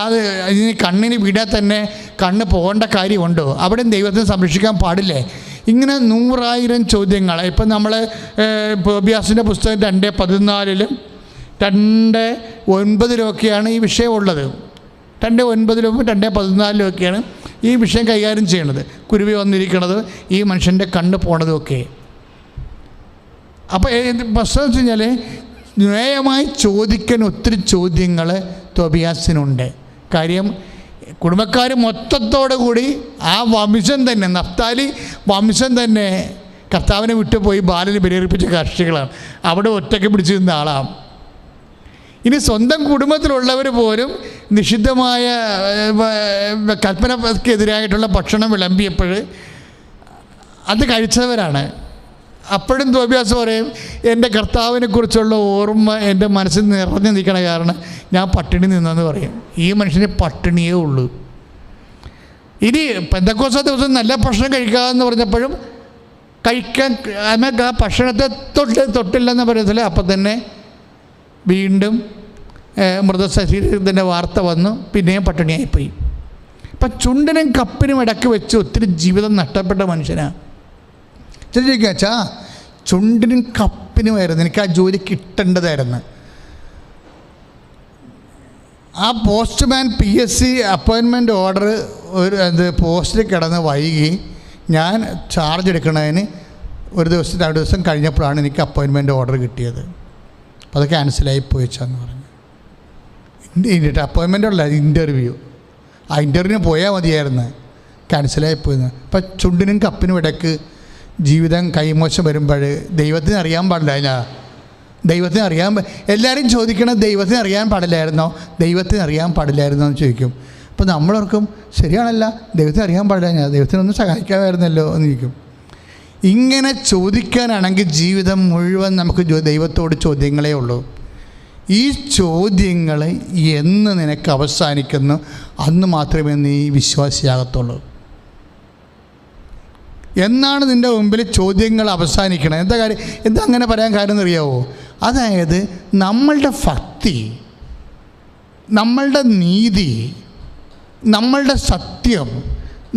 അത് ഇനി കണ്ണിന് വീടാൻ തന്നെ കണ്ണ് പോകേണ്ട കാര്യമുണ്ടോ? അവിടെ ദൈവത്തിന് സംരക്ഷിക്കാൻ പാടില്ലേ? ഇങ്ങനെ 100,000 ചോദ്യങ്ങൾ. ഇപ്പം നമ്മൾ തോബിയാസിൻ്റെ പുസ്തകം 2:14 2:9 ഈ വിഷയമുള്ളത്. 2:9 2:14 ഒക്കെയാണ് ഈ വിഷയം കൈകാര്യം ചെയ്യണത്. കുരുവി വന്നിരിക്കണത്, ഈ മനുഷ്യൻ്റെ കണ്ണ് പോണതും ഒക്കെ. അപ്പോൾ പ്രശ്നം വെച്ച് കഴിഞ്ഞാൽ ന്യായമായി ചോദിക്കാൻ ഒത്തിരി ചോദ്യങ്ങൾ തോബിയാസിനുണ്ട്. കാര്യം കുടുംബക്കാർ മൊത്തത്തോടു കൂടി ആ വംശം തന്നെ, നഫ്താലി വംശം തന്നെ കർത്താവിനെ വിട്ടുപോയി ബാലിനെ ബലിയർപ്പിച്ച കർഷികളാണ്. അവിടെ ഒറ്റയ്ക്ക് പിടിച്ചു നിന്ന ആളാണ്. ഇനി സ്വന്തം കുടുംബത്തിലുള്ളവർ പോലും നിഷിദ്ധമായ കൽപ്പനക്കെതിരായിട്ടുള്ള ഭക്ഷണം വിളമ്പിയപ്പോൾ അത് കഴിച്ചവരാണ്. അപ്പോഴും തോബിയാസ് പറയും, എൻ്റെ കർത്താവിനെക്കുറിച്ചുള്ള ഓർമ്മ എൻ്റെ മനസ്സിൽ നിറഞ്ഞു നിൽക്കണ കാരണം ഞാൻ പട്ടിണി നിന്നെന്ന് പറയും. ഈ മനുഷ്യന് പട്ടിണിയേ ഉള്ളൂ. ഇനി പെന്തക്കോസ്ത് ദിവസം നല്ല ഭക്ഷണം കഴിക്കാമെന്ന് പറഞ്ഞപ്പോഴും കഴിക്കാൻ ആ ഭക്ഷണത്തെ തൊട്ടില്ലെന്ന് പറയത്തില്ല. അപ്പം തന്നെ വീണ്ടും മൃതശരീരത്തിൻ്റെ വാർത്ത വന്നു, പിന്നെയും പട്ടിണിയായിപ്പോയി. അപ്പം ചുണ്ടിനും കപ്പിനും ഇടയ്ക്ക് വെച്ച് ഒത്തിരി ജീവിതം നഷ്ടപ്പെട്ട മനുഷ്യനാണ്. ചോദിക്കാച്ചാ ചുണ്ടിനും കപ്പിനുമായിരുന്നു എനിക്ക് ആ ജോലി കിട്ടേണ്ടതായിരുന്നു. ആ പോസ്റ്റ്മാൻ PSC അപ്പോയിൻമെൻറ്റ് ഓർഡർ പോസ്റ്റിൽ കിടന്ന് വൈകി ഞാൻ ചാർജ് എടുക്കുന്നതിന് ഒരു ദിവസം 2 ദിവസം കഴിഞ്ഞപ്പോഴാണ് എനിക്ക് അപ്പോയിൻമെൻറ്റ് ഓർഡർ കിട്ടിയത്. അപ്പോൾ അത് ക്യാൻസലായി പോയിച്ചാന്ന് പറഞ്ഞു. അപ്പോയിൻമെൻ്റ് അല്ല, ഇൻ്റർവ്യൂ. ആ ഇൻ്റർവ്യൂവിന് പോയാൽ മതിയായിരുന്നു, ക്യാൻസലായി പോയെന്ന്. അപ്പം ചുണ്ടിനും കപ്പിനും ഇടയ്ക്ക് ജീവിതം കൈമോശം വരുമ്പോൾ ദൈവത്തിന് അറിയാൻ പാടില്ല. ദൈവത്തിന് അറിയാൻ എല്ലാവരും ചോദിക്കണം, ദൈവത്തിന് അറിയാൻ പാടില്ലായിരുന്നോ, ദൈവത്തിന് അറിയാൻ പാടില്ലായിരുന്നോ എന്ന് ചോദിക്കും. അപ്പോൾ നമ്മളോർക്കും ശരിയാണല്ല, ദൈവത്തിന് അറിയാൻ പാടില്ല, ദൈവത്തിനൊന്ന് സഹായിക്കാമായിരുന്നല്ലോ എന്ന് ചോദിക്കും. ഇങ്ങനെ ചോദിക്കാനാണെങ്കിൽ ജീവിതം മുഴുവൻ നമുക്ക് ദൈവത്തോട് ചോദ്യങ്ങളേ ഉള്ളൂ. ഈ ചോദ്യങ്ങൾ എന്ന് നിനക്ക് അവസാനിക്കുന്നു അന്ന് മാത്രമേ നീ വിശ്വാസിയാകത്തുള്ളൂ. എന്നാണ് നിൻ്റെ മുമ്പിൽ ചോദ്യങ്ങൾ അവസാനിക്കണം. എന്താ അങ്ങനെ പറയാൻ കാര്യം എന്നറിയാവോ? അതായത് നമ്മളുടെ ഭക്തി, നമ്മളുടെ നീതി, നമ്മളുടെ സത്യം,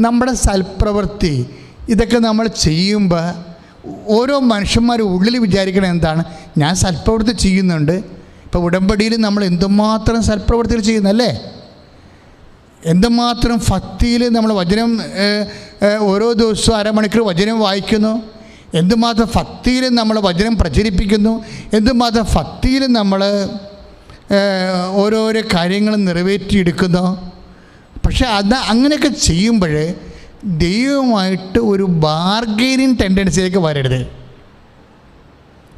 നമ്മുടെ സൽപ്രവൃത്തി, ഇതൊക്കെ നമ്മൾ ചെയ്യുമ്പോൾ ഓരോ മനുഷ്യന്മാരും ഉള്ളിൽ വിചാരിക്കണം എന്താണ്, ഞാൻ സൽപ്രവൃത്തി ചെയ്യുന്നുണ്ട്. ഇപ്പോൾ ഉടമ്പടിയിൽ നമ്മൾ എന്തുമാത്രം സൽപ്രവൃത്തികൾ ചെയ്യുന്നല്ലേ, എന്തുമാത്രം ഭക്തിയിൽ നമ്മൾ വചനം ഓരോ ദിവസവും 1/2 മണിക്കൂർ വചനം വായിക്കുന്നു, എന്തുമാത്രം ഭക്തിയിൽ നമ്മൾ വചനം പ്രചരിപ്പിക്കുന്നു, എന്തുമാത്രം ഭക്തിയിൽ നമ്മൾ ഓരോരോ കാര്യങ്ങൾ നിറവേറ്റിയെടുക്കുന്നു. പക്ഷെ അങ്ങനെയൊക്കെ ചെയ്യുമ്പോൾ ദൈവമായിട്ട് ഒരു ബാർഗെയിനിങ് ടെൻഡൻസിയിലേക്ക് വരരുത്.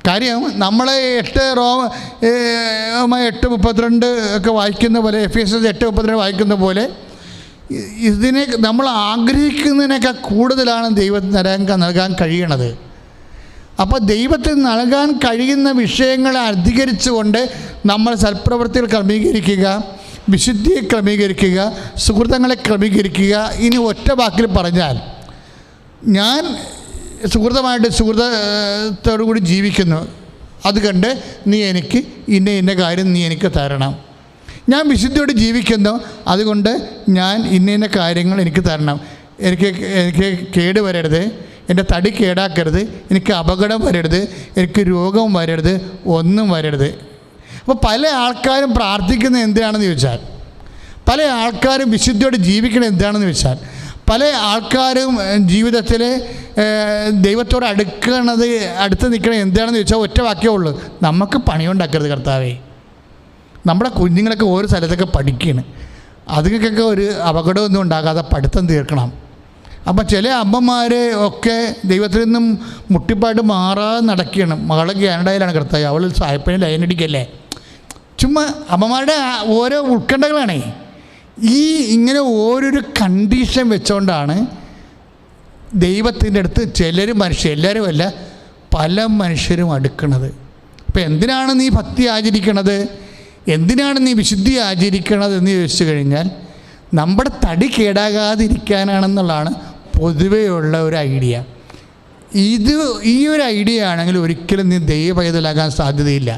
കാര്യം നമ്മൾ 8:32 ഒക്കെ വായിക്കുന്ന പോലെ, Ephesians 8:32 വായിക്കുന്ന പോലെ ഇതിനെ നമ്മൾ ആഗ്രഹിക്കുന്നതിനേക്കാൾ കൂടുതലാണ് ദൈവത്തിന് നൽകാൻ കഴിയണത്. അപ്പോൾ ദൈവത്തിന് നൽകാൻ കഴിയുന്ന വിഷയങ്ങളെ അധികരിച്ചുകൊണ്ട് നമ്മൾ സൽപ്രവൃത്തികൾ ക്രമീകരിക്കുക, വിശുദ്ധിയെ ക്രമീകരിക്കുക, സുഹൃത്തുക്കളെ ക്രമീകരിക്കുക. ഇനി ഒറ്റ വാക്കിൽ പറഞ്ഞാൽ, ഞാൻ സുഹൃത്തോടു കൂടി ജീവിക്കുന്നു, അത് കണ്ട് നീ എനിക്ക് ഇന്ന കാര്യം നീ എനിക്ക് തരണം. ഞാൻ വിശുദ്ധിയോട് ജീവിക്കുന്നു, അതുകൊണ്ട് ഞാൻ ഇന്ന കാര്യങ്ങൾ എനിക്ക് തരണം. എനിക്ക് കേട് വരരുത്, എൻ്റെ തടി കേടാക്കരുത്, എനിക്ക് അപകടം വരരുത്, എനിക്ക് രോഗം വരരുത്, ഒന്നും വരരുത്. അപ്പോൾ പല ആൾക്കാരും പ്രാർത്ഥിക്കുന്നത് എന്തിനാണെന്ന് ചോദിച്ചാൽ, പല ആൾക്കാരും വിശുദ്ധിയോട് ജീവിക്കുന്നത് എന്താണെന്ന് ചോദിച്ചാൽ, പല ആൾക്കാരും ജീവിതത്തിൽ ദൈവത്തോട് അടുത്ത് നിൽക്കണത് എന്താണെന്ന് ചോദിച്ചാൽ ഒറ്റ വാക്യമേ ഉള്ളൂ, നമുക്ക് പണിയുണ്ടാക്കരുത് കർത്താവേ. നമ്മുടെ കുഞ്ഞുങ്ങളൊക്കെ ഓരോ സ്ഥലത്തൊക്കെ പഠിക്കുകയാണ്, അതുങ്ങൾക്കൊക്കെ ഒരു അപകടമൊന്നും ഉണ്ടാകാതെ പഠിത്തം തീർക്കണം. അപ്പം ചില അമ്മമാർ ഒക്കെ ദൈവത്തിൽ നിന്നും മുട്ടിപ്പാട്ട് മാറാതെ നടക്കുകയാണ്. മകളെ കാനഡയിലാണ് കർത്താവ്, അവൾ സായപ്പനെ ലൈനടിക്കല്ലേ. ചുമ്മാ അമ്മമാരുടെ ഓരോ ഉത്കണ്ഠകളാണേ. ഇങ്ങനെ ഓരോരോ കണ്ടീഷൻ വെച്ചുകൊണ്ടാണ് ദൈവത്തിൻ്റെ അടുത്ത് എല്ലാവരും അല്ല, പല മനുഷ്യരും അടുക്കണത്. അപ്പം എന്തിനാണ് നീ ഭക്തി ആചരിക്കണത്, എന്തിനാണ് നീ വിശുദ്ധി ആചരിക്കണത് എന്ന് ചോദിച്ചു കഴിഞ്ഞാൽ, നമ്മുടെ തടി കേടാകാതിരിക്കാനാണെന്നുള്ളതാണ് പൊതുവെയുള്ള ഒരു ഐഡിയ. ഈ ഒരു ഐഡിയ ആണെങ്കിൽ ഒരിക്കലും നീ ദൈവപൈതലാകാൻ സാധ്യതയില്ല.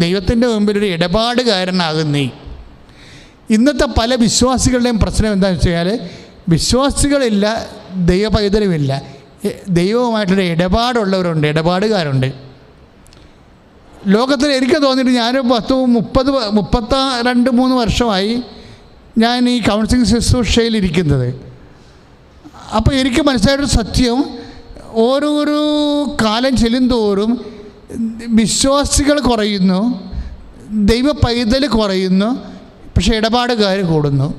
ദൈവത്തിൻ്റെ മുമ്പിൽ ഒരു ഇടപാടുകാരനാകും നീ. ഇന്നത്തെ പല വിശ്വാസികളുടെയും പ്രശ്നം എന്താണെന്ന് വെച്ച് കഴിഞ്ഞാൽ, വിശ്വാസികളില്ല, ദൈവപൈതലുമില്ല, ദൈവവുമായിട്ടൊരു ഇടപാടുള്ളവരുണ്ട്, ഇടപാടുകാരുണ്ട്. ലോകത്തിൽ എനിക്ക് തോന്നിയിട്ട് ഞാൻ 32-33 വർഷമായി ഞാൻ ഈ കൗൺസിലിംഗ് ശുശ്രൂഷയിലിരിക്കുന്നത്. അപ്പോൾ എനിക്ക് മനസ്സിലായൊരു സത്യം, ഓരോരോ കാലം ചെല്ലുന്തോറും വിശ്വാസികൾ കുറയുന്നു, ദൈവ പൈതൽ കുറയുന്നു, പക്ഷേ ഇടപാടുകാർ കൂടുന്നു.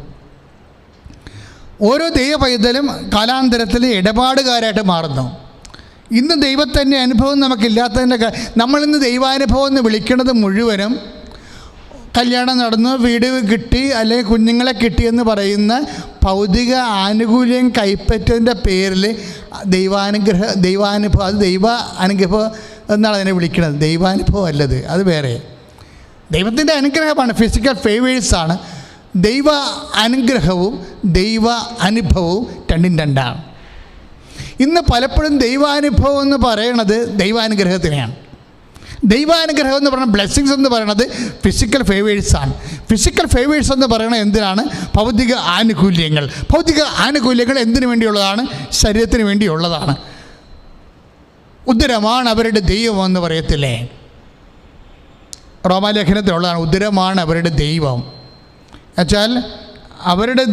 ഓരോ ദൈവ പൈതലും കാലാന്തരത്തിൽ ഇടപാടുകാരായിട്ട് മാറുന്നു. ഇന്ന് ദൈവത്തിൻ്റെ അനുഭവം നമുക്കില്ലാത്തതിൻ്റെ നമ്മളിന്ന് ദൈവാനുഭവം എന്ന് വിളിക്കുന്നത് മുഴുവനും കല്യാണം നടന്നു, വീട് കിട്ടി, അല്ലെങ്കിൽ കുഞ്ഞുങ്ങളെ കിട്ടിയെന്ന് പറയുന്ന ഭൗതിക ആനുകൂല്യം കൈപ്പറ്റതിൻ്റെ പേരിൽ ദൈവാനുഭവം, അത് ദൈവ അനുഗ്രഹം എന്നാണ് അതിനെ വിളിക്കുന്നത്. ദൈവാനുഭവം അല്ലത്, അത് വേറെ. ദൈവത്തിൻ്റെ അനുഗ്രഹമാണ്, ഫിസിക്കൽ ഫേവേഴ്സാണ്. ദൈവ അനുഗ്രഹവും ദൈവ അനുഭവവും രണ്ടും രണ്ടാണ്. ഇന്ന് പലപ്പോഴും ദൈവാനുഭവം എന്ന് പറയണത് ദൈവാനുഗ്രഹത്തിനെയാണ്. ദൈവാനുഗ്രഹം എന്ന് പറയുന്നത്, ബ്ലെസ്സിങ്സ് എന്ന് പറയുന്നത് ഫിസിക്കൽ ഫേവേഴ്സാണ്. ഫിസിക്കൽ ഫേവേഴ്സ് എന്ന് പറയുന്നത് എന്തിനാണ്? ഭൗതിക ആനുകൂല്യങ്ങൾ. ഭൗതിക ആനുകൂല്യങ്ങൾ എന്തിനു വേണ്ടിയുള്ളതാണ്? ശരീരത്തിന് വേണ്ടിയുള്ളതാണ്. ഉദരമാണ് അവരുടെ ദൈവം എന്ന് പറയത്തില്ലേ? റോമാലേഖനത്തിലുള്ളതാണ്, ഉദരമാണ് അവരുടെ ദൈവം. എന്നുവെച്ചാൽ അവരുടെ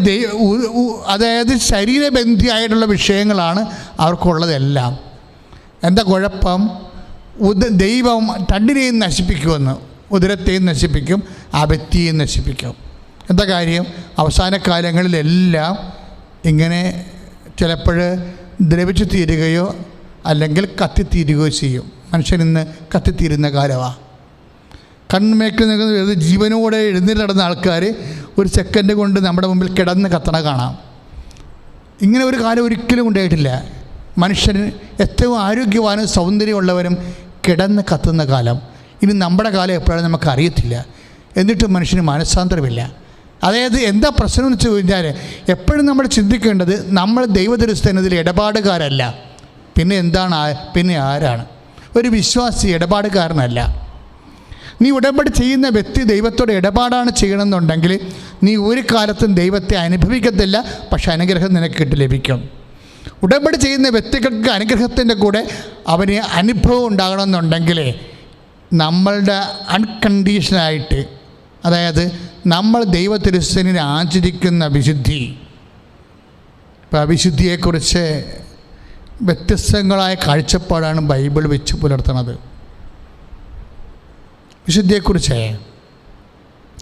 അതായത് ശരീരബന്ധിയായിട്ടുള്ള വിഷയങ്ങളാണ് അവർക്കുള്ളതെല്ലാം. എന്താ കുഴപ്പം? ദൈവം രണ്ടിനെയും നശിപ്പിക്കുമെന്ന്. ഉദരത്തെയും നശിപ്പിക്കും, ആ വ്യക്തിയെയും നശിപ്പിക്കും. എന്താ കാര്യം? അവസാന കാലങ്ങളിലെല്ലാം ഇങ്ങനെ ചിലപ്പോൾ ദ്രവിച്ചു തീരുകയോ അല്ലെങ്കിൽ കത്തിത്തീരുകയോ ചെയ്യും. മനുഷ്യനിന്ന് കത്തിത്തീരുന്ന കാലമാണ്. കൺമേക്കിൽ നിൽക്കുന്ന ജീവനോടെ എഴുന്നേറ്റ് നടന്ന ആൾക്കാർ ഒരു സെക്കൻഡ് കൊണ്ട് നമ്മുടെ മുമ്പിൽ കിടന്ന് കത്തണ കാണാം. ഇങ്ങനെ ഒരു കാലം ഒരിക്കലും ഉണ്ടായിട്ടില്ല. മനുഷ്യന് ഏറ്റവും ആരോഗ്യവാനും സൗന്ദര്യമുള്ളവരും കിടന്ന് കത്തുന്ന കാലം. ഇനി നമ്മുടെ കാലം എപ്പോഴാണ് നമുക്കറിയത്തില്ല. എന്നിട്ടും മനുഷ്യന് മനസ്സാന്തരമില്ല. അതായത് എന്താ പ്രശ്നം എന്ന് വെച്ച് കഴിഞ്ഞാൽ, എപ്പോഴും നമ്മൾ ചിന്തിക്കേണ്ടത് നമ്മൾ ദൈവദൃഷ്ടിയിൽ ഇടപാടുകാരല്ല. പിന്നെ എന്താണ്? പിന്നെ ആരാണ്? ഒരു വിശ്വാസി ഇടപാടുകാരനല്ല. നീ ഉടമ്പടി ചെയ്യുന്ന വ്യക്തി ദൈവത്തോട് ഇടപാടാണ് ചെയ്യണമെന്നുണ്ടെങ്കിൽ നീ ഒരു കാലത്തും ദൈവത്തെ അനുഭവിക്കത്തില്ല, പക്ഷെ അനുഗ്രഹം നിനക്ക് ലഭിക്കും. ഉടമ്പടി ചെയ്യുന്ന വ്യക്തികൾക്ക് അനുഗ്രഹത്തിൻ്റെ കൂടെ അവന് അനുഭവം ഉണ്ടാകണമെന്നുണ്ടെങ്കിൽ നമ്മളുടെ അൺകണ്ടീഷനായിട്ട്, അതായത് നമ്മൾ ദൈവത്തിരുസനിൽ ആചരിക്കുന്ന വിശുദ്ധി. ഇപ്പോൾ ആ വിശുദ്ധിയെക്കുറിച്ച് വ്യത്യസ്തങ്ങളായ കാഴ്ചപ്പാടാണ് ബൈബിൾ വെച്ച് പുലർത്തുന്നത്. വിശുദ്ധിയെക്കുറിച്ച്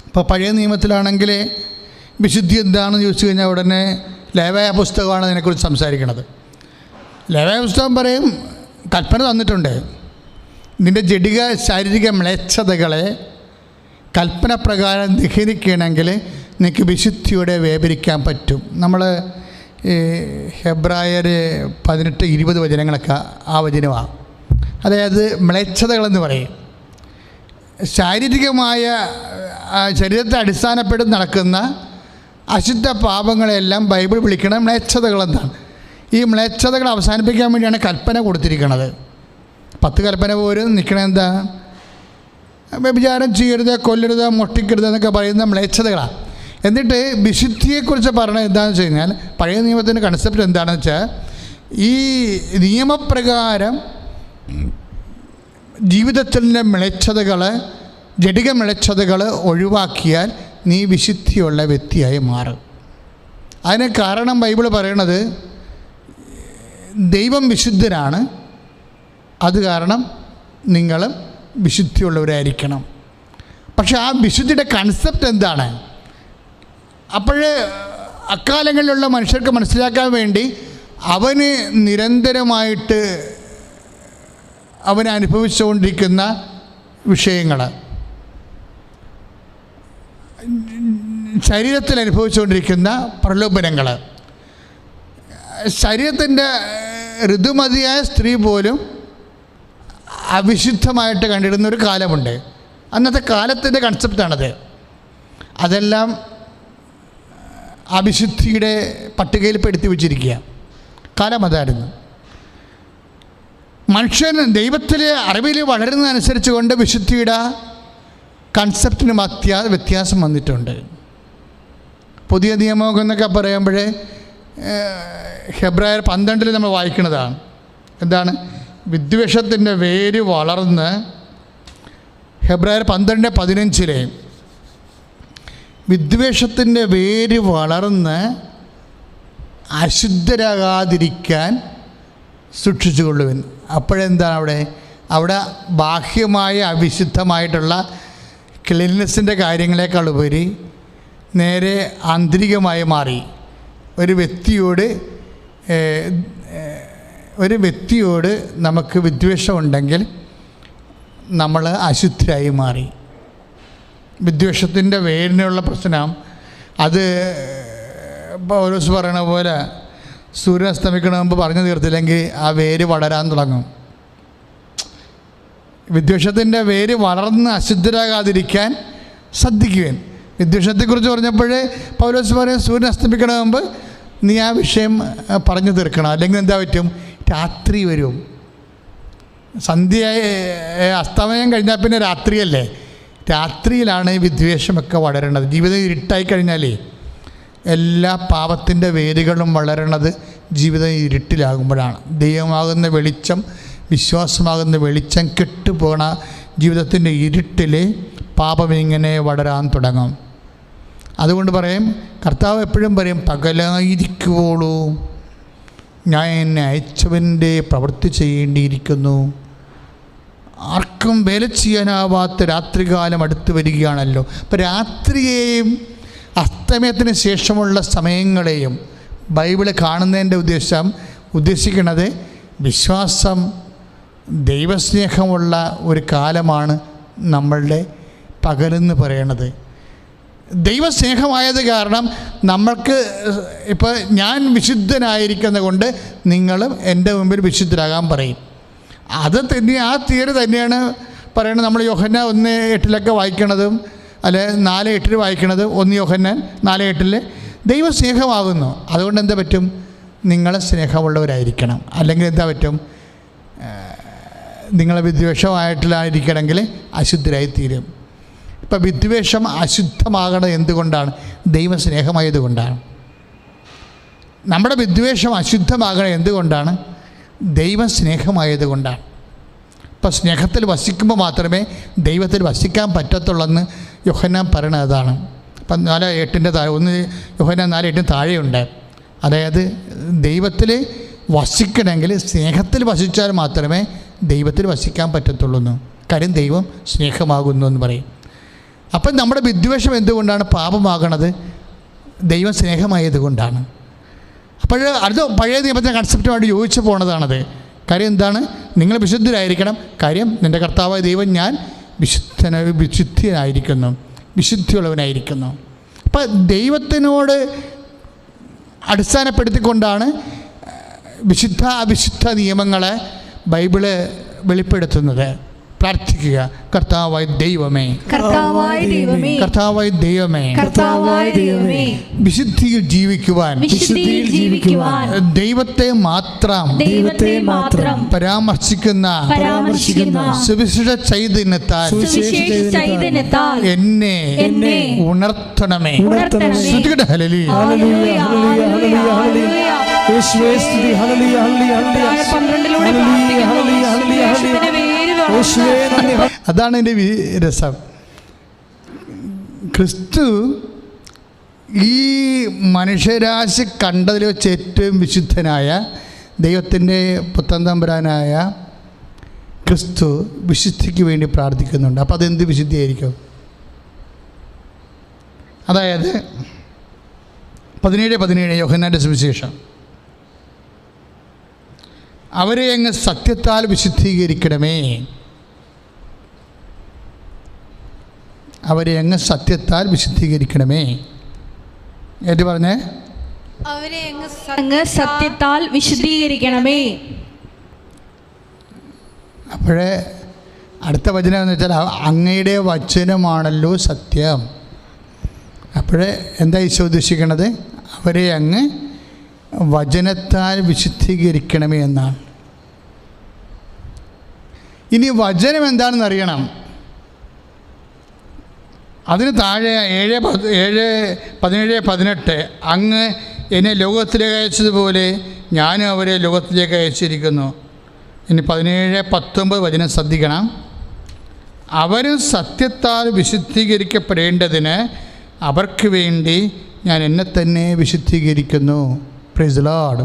ഇപ്പോൾ പഴയ നിയമത്തിലാണെങ്കിൽ വിശുദ്ധി എന്താണെന്ന് ചോദിച്ചു കഴിഞ്ഞാൽ ഉടനെ ലേവ്യ പുസ്തകമാണ് അതിനെക്കുറിച്ച് സംസാരിക്കുന്നത്. ലേവ്യ പുസ്തകം പറയും, കൽപ്പന തന്നിട്ടുണ്ട്, നിൻ്റെ ജഡിക ശാരീരിക മ്ലേച്ഛതകളെ കൽപ്പന പ്രകാരം ദഹനിക്കണമെങ്കിൽ നിനക്ക് വിശുദ്ധിയോടെ വേപരിക്കാൻ പറ്റും. നമ്മൾ ഹെബ്രായർ 18-20 വചനങ്ങളൊക്കെ ആ വചനമാണ്. അതായത് മ്ലേച്ഛതകളെന്ന് പറയും, ശാരീരികമായ ശരീരത്തെ അടിസ്ഥാനപ്പെടുത്തി നടക്കുന്ന അശുദ്ധ പാപങ്ങളെല്ലാം ബൈബിൾ വിളിക്കണം മ്ലേച്ഛതകളെന്നാണ്. ഈ മ്ലേച്ഛതകൾ അവസാനിപ്പിക്കാൻ വേണ്ടിയാണ് കൽപ്പന കൊടുത്തിരിക്കുന്നത്. 10 കൽപ്പന പോലും നിൽക്കണത് എന്താ? വ്യഭിചാരം ചെയ്യരുത്, കൊല്ലരുത്, മോഷ്ടിക്കരുത് എന്നൊക്കെ പറയുന്ന മ്ലേച്ഛതകളാണ്. എന്നിട്ട് വിശുദ്ധിയെക്കുറിച്ച് പറയുന്നത് എന്താണെന്ന് വെച്ച് കഴിഞ്ഞാൽ, പഴയ നിയമത്തിൻ്റെ കൺസെപ്റ്റ് എന്താണെന്ന് വെച്ചാൽ, ഈ നിയമപ്രകാരം ജീവിതത്തിൻ്റെ മ്ലേച്ഛതകൾ, ജഡിക മ്ലേച്ഛതകൾ ഒഴിവാക്കിയാൽ നീ വിശുദ്ധിയുള്ള വ്യക്തിയായി മാറും. അതിന് കാരണം ബൈബിൾ പറയണത് ദൈവം വിശുദ്ധനാണ്, അത് കാരണം നിങ്ങളും വിശുദ്ധിയുള്ളവരായിരിക്കണം. പക്ഷെ ആ വിശുദ്ധിയുടെ കൺസെപ്റ്റ് എന്താണ്? അപ്പോഴേ അക്കാലങ്ങളിലുള്ള മനുഷ്യർക്ക് മനസ്സിലാക്കാൻ വേണ്ടി അവന് നിരന്തരമായിട്ട് അവൻ അനുഭവിച്ചുകൊണ്ടിരിക്കുന്ന വിഷയങ്ങൾ, ശരീരത്തിൽ അനുഭവിച്ചുകൊണ്ടിരിക്കുന്ന പ്രലോഭനങ്ങൾ, ശരീരത്തിൻ്റെ ഋതുമതിയായ സ്ത്രീ പോലും അവിശുദ്ധമായിട്ട് കണ്ടിരുന്ന ഒരു കാലമുണ്ട്. അന്നത്തെ കാലത്തിൻ്റെ കൺസെപ്റ്റാണത്. അതെല്ലാം അവിശുദ്ധിയുടെ പട്ടികയിൽ പെടുത്തി വച്ചിരിക്കുക. കാലം അതായിരുന്നു. മനുഷ്യൻ ദൈവത്തിലെ അറിവിൽ വളരുന്നതനുസരിച്ച് കൊണ്ട് വിശുദ്ധിയുടെ കൺസെപ്റ്റിന് വ്യത്യാസം വന്നിട്ടുണ്ട്. പുതിയ നിയമം എന്നൊക്കെ പറയുമ്പോൾ ഹെബ്രായർ 12 നമ്മൾ വായിക്കുന്നതാണ്. എന്താണ്? വിദ്വേഷത്തിൻ്റെ വേര് വളർന്ന്, ഹെബ്രായർ 12:15 വിദ്വേഷത്തിൻ്റെ വേര് വളർന്ന് അശുദ്ധരാകാതിരിക്കാൻ സൂക്ഷിച്ചുകൊള്ളുവിൻ. അപ്പോഴെന്താണ് അവിടെ ബാഹ്യമായ അവിശുദ്ധമായിട്ടുള്ള ക്ലീൻനെസ്സിൻ്റെ കാര്യങ്ങളെക്കാൾ ഉപരി നേരെ ആന്തരികമായി മാറി. ഒരു വ്യക്തിയോട് നമുക്ക് വിദ്വേഷമുണ്ടെങ്കിൽ നമ്മൾ അശുദ്ധരായി മാറി. വിദ്വേഷത്തിൻ്റെ വേരിനുള്ള പ്രശ്നം അത് പൗലോസ് പറയണ പോലെ സൂര്യൻ അസ്തമിക്കണ മുമ്പ് പറഞ്ഞു തീർത്തില്ലെങ്കിൽ ആ വേര് വളരാൻ തുടങ്ങും. വിദ്വേഷത്തിൻ്റെ വേര് വളർന്ന് അശുദ്ധരാകാതിരിക്കാൻ ശ്രദ്ധിക്കുവാൻ. വിദ്വേഷത്തെക്കുറിച്ച് പറഞ്ഞപ്പോൾ പൗലോസ് പറയും സൂര്യൻ അസ്തമിക്കണ മുമ്പ് നീ ആ വിഷയം പറഞ്ഞു തീർക്കണം, അല്ലെങ്കിൽ എന്താ പറ്റും, രാത്രി വരും. സന്ധ്യ അസ്തമയം കഴിഞ്ഞാൽ പിന്നെ രാത്രിയല്ലേ, രാത്രിയിലാണ് ഈ വിദ്വേഷമൊക്കെ വളരുന്നത്. ജീവിതം ഇരുട്ടായി കഴിഞ്ഞാലേ എല്ലാ പാപത്തിൻ്റെ വേരുകളും വളരണത് ജീവിതം ഇരുട്ടിലാകുമ്പോഴാണ്. ദൈവമാകുന്ന വെളിച്ചം, വിശ്വാസമാകുന്ന വെളിച്ചം കെട്ടുപോണ ജീവിതത്തിൻ്റെ ഇരുട്ടിൽ പാപം ഇങ്ങനെ വളരാൻ തുടങ്ങും. അതുകൊണ്ട് പറയും, കർത്താവ് എപ്പോഴും പറയും, പകലായിരിക്കുവോളൂ ഞാൻ എന്നെ അയച്ചവൻ്റെ പ്രവൃത്തി ചെയ്യേണ്ടിയിരിക്കുന്നു. ആർക്കും വേല ചെയ്യാനാവാത്ത രാത്രികാലം അടുത്ത് വരികയാണല്ലോ. അപ്പോൾ രാത്രിയെയും അസ്തമയത്തിന് ശേഷമുള്ള സമയങ്ങളെയും ബൈബിള് കാണുന്നതിൻ്റെ ഉദ്ദേശിക്കുന്നത് വിശ്വാസം, ദൈവസ്നേഹമുള്ള ഒരു കാലമാണ് നമ്മളുടെ പകലെന്ന് പറയണത്. ദൈവസ്നേഹമായത് കാരണം നമ്മൾക്ക് ഇപ്പോൾ ഞാൻ വിശുദ്ധനായിരിക്കുന്നത് കൊണ്ട് നിങ്ങളും എൻ്റെ മുമ്പിൽ വിശുദ്ധരാകാൻ പറയും. അത് തന്നെ ആ തിയറി തന്നെയാണ് പറയുന്നത്. നമ്മൾ യോഹന്നാൻ 1:8 വായിക്കണതും അല്ലെ 4:8 വായിക്കണത്. 1 യോഹന്നാൻ 4:8 ദൈവസ്നേഹമാകുന്നു. അതുകൊണ്ട് എന്താ പറ്റും, നിങ്ങളെ സ്നേഹമുള്ളവരായിരിക്കണം. അല്ലെങ്കിൽ എന്താ പറ്റും, നിങ്ങളെ വിദ്വേഷമായിട്ടില്ലായിരിക്കണമെങ്കിൽ അശുദ്ധരായി തീരും. ഇപ്പം വിദ്വേഷം അശുദ്ധമാകണത് എന്തുകൊണ്ടാണ്? ദൈവസ്നേഹമായതുകൊണ്ടാണ്. നമ്മുടെ വിദ്വേഷം അശുദ്ധമാകണത് എന്തുകൊണ്ടാണ്? ദൈവസ്നേഹമായതുകൊണ്ടാണ്. ഇപ്പം സ്നേഹത്തിൽ വസിക്കുമ്പോൾ മാത്രമേ ദൈവത്തിൽ വസിക്കാൻ പറ്റത്തുള്ളെന്ന് യോഹന്നാൻ പറയണത് അതാണ്. ഇപ്പം 4:8 താഴെ 1 യോഹന്നാൻ 4:8 താഴെയുണ്ട്. അതായത് ദൈവത്തിൽ വസിക്കണമെങ്കിൽ സ്നേഹത്തിൽ വസിച്ചാൽ മാത്രമേ ദൈവത്തിൽ വസിക്കാൻ പറ്റത്തുള്ളൂ. കാര്യം ദൈവം സ്നേഹമാകുന്നു എന്ന് പറയും. അപ്പം നമ്മുടെ വിദ്വേഷം എന്തുകൊണ്ടാണ് പാപമാകണത്? ദൈവം സ്നേഹമായതുകൊണ്ടാണ്. അപ്പോൾ അത് പഴയ നിയമത്തിൻ്റെ കൺസെപ്റ്റുമായിട്ട് യോജിച്ച് പോണതാണത്. കാര്യം എന്താണ്? നിങ്ങൾ വിശുദ്ധരായിരിക്കണം. കാര്യം നിൻ്റെ കർത്താവായ ദൈവം ഞാൻ വിശുദ്ധിയായിരിക്കുന്നു, വിശുദ്ധിയുള്ളവനായിരിക്കുന്നു. അപ്പം ദൈവത്തിനോട് അടിസ്ഥാനപ്പെടുത്തിക്കൊണ്ടാണ് വിശുദ്ധ അവിശുദ്ധ നിയമങ്ങളെ ബൈബിള് വെളിപ്പെടുത്തുന്നത്. പ്രാർത്ഥിക്കുക, കർത്താവായ ദൈവമേ, കർത്താവായ ദൈവമേ, കർത്താവായ ദൈവമേ, കർത്താവായ ദൈവമേ, വിശുദ്ധിയിൽ ജീവിക്കുവാൻ ദൈവത്തെ മാത്രം പരാമർശിക്കുന്ന സുവിശേഷ ചൈതന്യത്താൽ എന്നെ ഉണർത്തണമേ. Hallelujah, hallelujah, hallelujah. അതാണ് എൻ്റെ രസം. ക്രിസ്തു ഈ മനുഷ്യരാശി കണ്ടതിൽ വെച്ച് ഏറ്റവും വിശുദ്ധനായ ദൈവത്തിൻ്റെ പുത്രൻ തമ്പുരാനായ ക്രിസ്തു വിശുദ്ധിക്ക് വേണ്ടി പ്രാർത്ഥിക്കുന്നുണ്ട്. അപ്പോൾ അതെന്ത് വിശുദ്ധിയായിരിക്കും? അതായത് 17:17 യോഹന്നാൻ്റെ സുവിശേഷം, അവരെ അങ്ങ് സത്യത്താൽ വിശുദ്ധീകരിക്കണമേ, അവരെ അങ്ങ് സത്യത്താൽ വിശുദ്ധീകരിക്കണമേ. ഏറ്റ് പറഞ്ഞേ, അവരെ അങ്ങ് സത്യത്താൽ വിശുദ്ധീകരിക്കണമേ. അപ്പോഴേ അടുത്ത വചനം എന്ന് വെച്ചാൽ അങ്ങയുടെ വചനമാണല്ലോ സത്യം. അപ്പോഴേ എന്താ ഈശോ ഉദ്ദേശിക്കണത്? അവരെ അങ്ങ് വചനത്താൽ വിശുദ്ധീകരിക്കണമേ എന്നാണ്. ഇനി വചനം എന്താണെന്ന് അറിയണം. അതിന് താഴെ 7:17 അങ്ങ് എന്നെ ലോകത്തിലേക്ക് അയച്ചതുപോലെ ഞാനും അവരെ ലോകത്തിലേക്ക് അയച്ചിരിക്കുന്നു. ഇനി 17:19 വചനം ശ്രദ്ധിക്കണം. അവരും സത്യത്താൽ വിശുദ്ധീകരിക്കപ്പെടേണ്ടതിന് അവർക്ക് വേണ്ടി ഞാൻ എന്നെ തന്നെ വിശുദ്ധീകരിക്കുന്നു. Praise the Lord.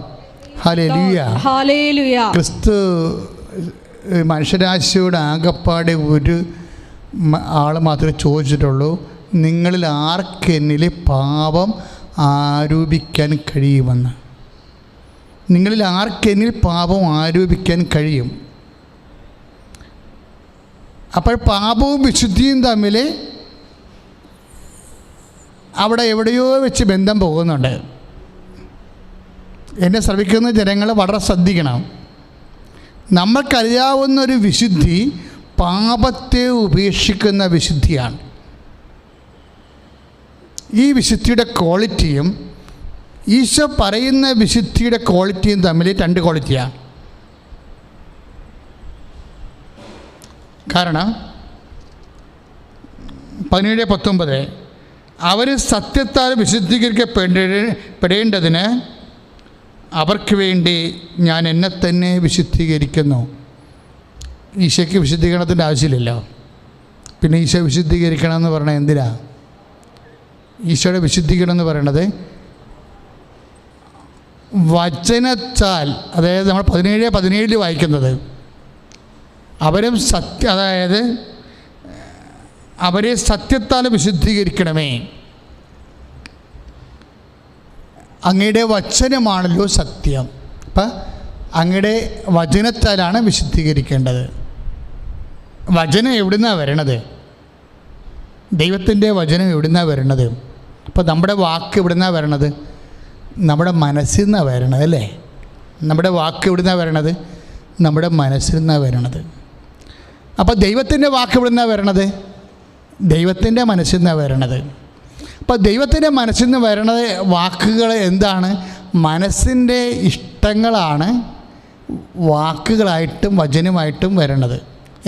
Hallelujah. Hallelujah. ക്രിസ്തു മനുഷ്യരാശിയോട് ആകപ്പാടെ ഒരു ആൾ മാത്രമേ ചോദിച്ചിട്ടുള്ളൂ, നിങ്ങളിൽ ആർക്ക് എന്നിൽ പാപം ആരോപിക്കാൻ കഴിയുമെന്ന്. നിങ്ങളിൽ ആർക്ക് എന്നിൽ പാപം ആരോപിക്കാൻ കഴിയും. അപ്പോൾ പാപവും വിശുദ്ധിയും തമ്മിൽ അവിടെ എവിടെയോ വെച്ച് ബന്ധം പോകുന്നുണ്ട്. എന്നെ ശ്രമിക്കുന്ന ജനങ്ങൾ വളരെ ശ്രദ്ധിക്കണം. നമ്മൾക്കറിയാവുന്നൊരു വിശുദ്ധി പാപത്തെ ഉപേക്ഷിക്കുന്ന വിശുദ്ധിയാണ്. ഈ വിശുദ്ധിയുടെ ക്വാളിറ്റിയും ഈശോ പറയുന്ന വിശുദ്ധിയുടെ ക്വാളിറ്റിയും തമ്മിൽ രണ്ട് ക്വാളിറ്റിയാണ്. കാരണം 17:19 അവർ സത്യത്താൽ വിശുദ്ധീകരിക്കപ്പെടേണ്ടതിന് അവർക്ക് വേണ്ടി ഞാൻ എന്നെ തന്നെ വിശുദ്ധീകരിക്കുന്നു. ഈശോയ്ക്ക് വിശുദ്ധീകരണത്തിൻ്റെ ആവശ്യമില്ലല്ലോ. പിന്നെ ഈശോ വിശുദ്ധീകരിക്കണം എന്ന് പറഞ്ഞാൽ എന്തിനാ? ഈശോയുടെ വിശുദ്ധീകരണം എന്ന് പറയണത് വചനത്താൽ, അതായത് നമ്മൾ 17:17 വായിക്കുന്നത്, അവരെ സത്യത്താൽ വിശുദ്ധീകരിക്കണമേ. അങ്ങയുടെ വചനമാണല്ലോ സത്യം. അപ്പം അങ്ങയുടെ വചനത്താലാണ് വിശുദ്ധീകരിക്കേണ്ടത്. വചനം എവിടുന്നാണ് വരണത്? ദൈവത്തിൻ്റെ വചനം എവിടുന്നാണ് വരണത്? അപ്പോൾ നമ്മുടെ വാക്ക് എവിടുന്നാണ് വരണത്? നമ്മുടെ മനസ്സിൽ നിന്നാണ് വരണത്, അല്ലേ? നമ്മുടെ വാക്ക് എവിടുന്നാണ് വരണത്? നമ്മുടെ മനസ്സിൽ നിന്നാണ് വരണത്. അപ്പോൾ ദൈവത്തിൻ്റെ വാക്ക് എവിടുന്നാണ് വരണത്? ദൈവത്തിൻ്റെ മനസ്സിൽ നിന്നാണ് വരണത്. അപ്പോൾ ദൈവത്തിൻ്റെ മനസ്സിൽ നിന്ന് വരണത് വാക്കുകൾ എന്താണ്? മനസ്സിൻ്റെ ഇഷ്ടങ്ങളാണ് വാക്കുകളായിട്ടും വചനമായിട്ടും വരണത്.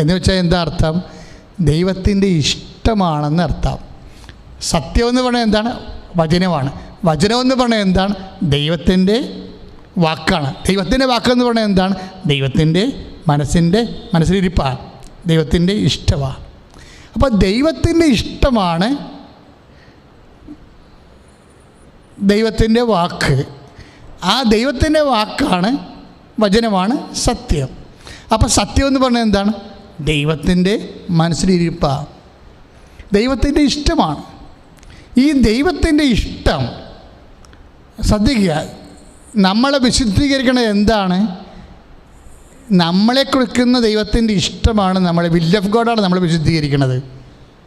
എന്ന് വെച്ചാൽ എന്താ അർത്ഥം? ദൈവത്തിൻ്റെ ഇഷ്ടമാണെന്ന് അർത്ഥം. സത്യമെന്ന് പറഞ്ഞാൽ എന്താണ്? വചനമാണ്. വചനമെന്ന് പറഞ്ഞാൽ എന്താണ്? ദൈവത്തിൻ്റെ വാക്കാണ്. ദൈവത്തിൻ്റെ വാക്കെന്ന് പറഞ്ഞാൽ എന്താണ്? ദൈവത്തിൻ്റെ മനസ്സിലിരിപ്പാണ്, ദൈവത്തിൻ്റെ ഇഷ്ടമാണ്. അപ്പോൾ ദൈവത്തിൻ്റെ ഇഷ്ടമാണ് ദൈവത്തിൻ്റെ വാക്ക്. ആ ദൈവത്തിൻ്റെ വാക്കാണ്, വചനമാണ് സത്യം. അപ്പോൾ സത്യം എന്ന് പറഞ്ഞാൽ എന്താണ്? ദൈവത്തിൻ്റെ മനസ്സിലിരിപ്പാണ്, ദൈവത്തിൻ്റെ ഇഷ്ടമാണ്. ഈ ദൈവത്തിൻ്റെ ഇഷ്ടം ശ്രദ്ധിക്കുക, നമ്മളെ വിശുദ്ധീകരിക്കുന്നത് എന്താണ്? നമ്മളെ കൊടുക്കുന്ന ദൈവത്തിൻ്റെ ഇഷ്ടമാണ്, നമ്മളെ വിൽ ഓഫ് ഗോഡാണ് നമ്മളെ വിശുദ്ധീകരിക്കുന്നത്.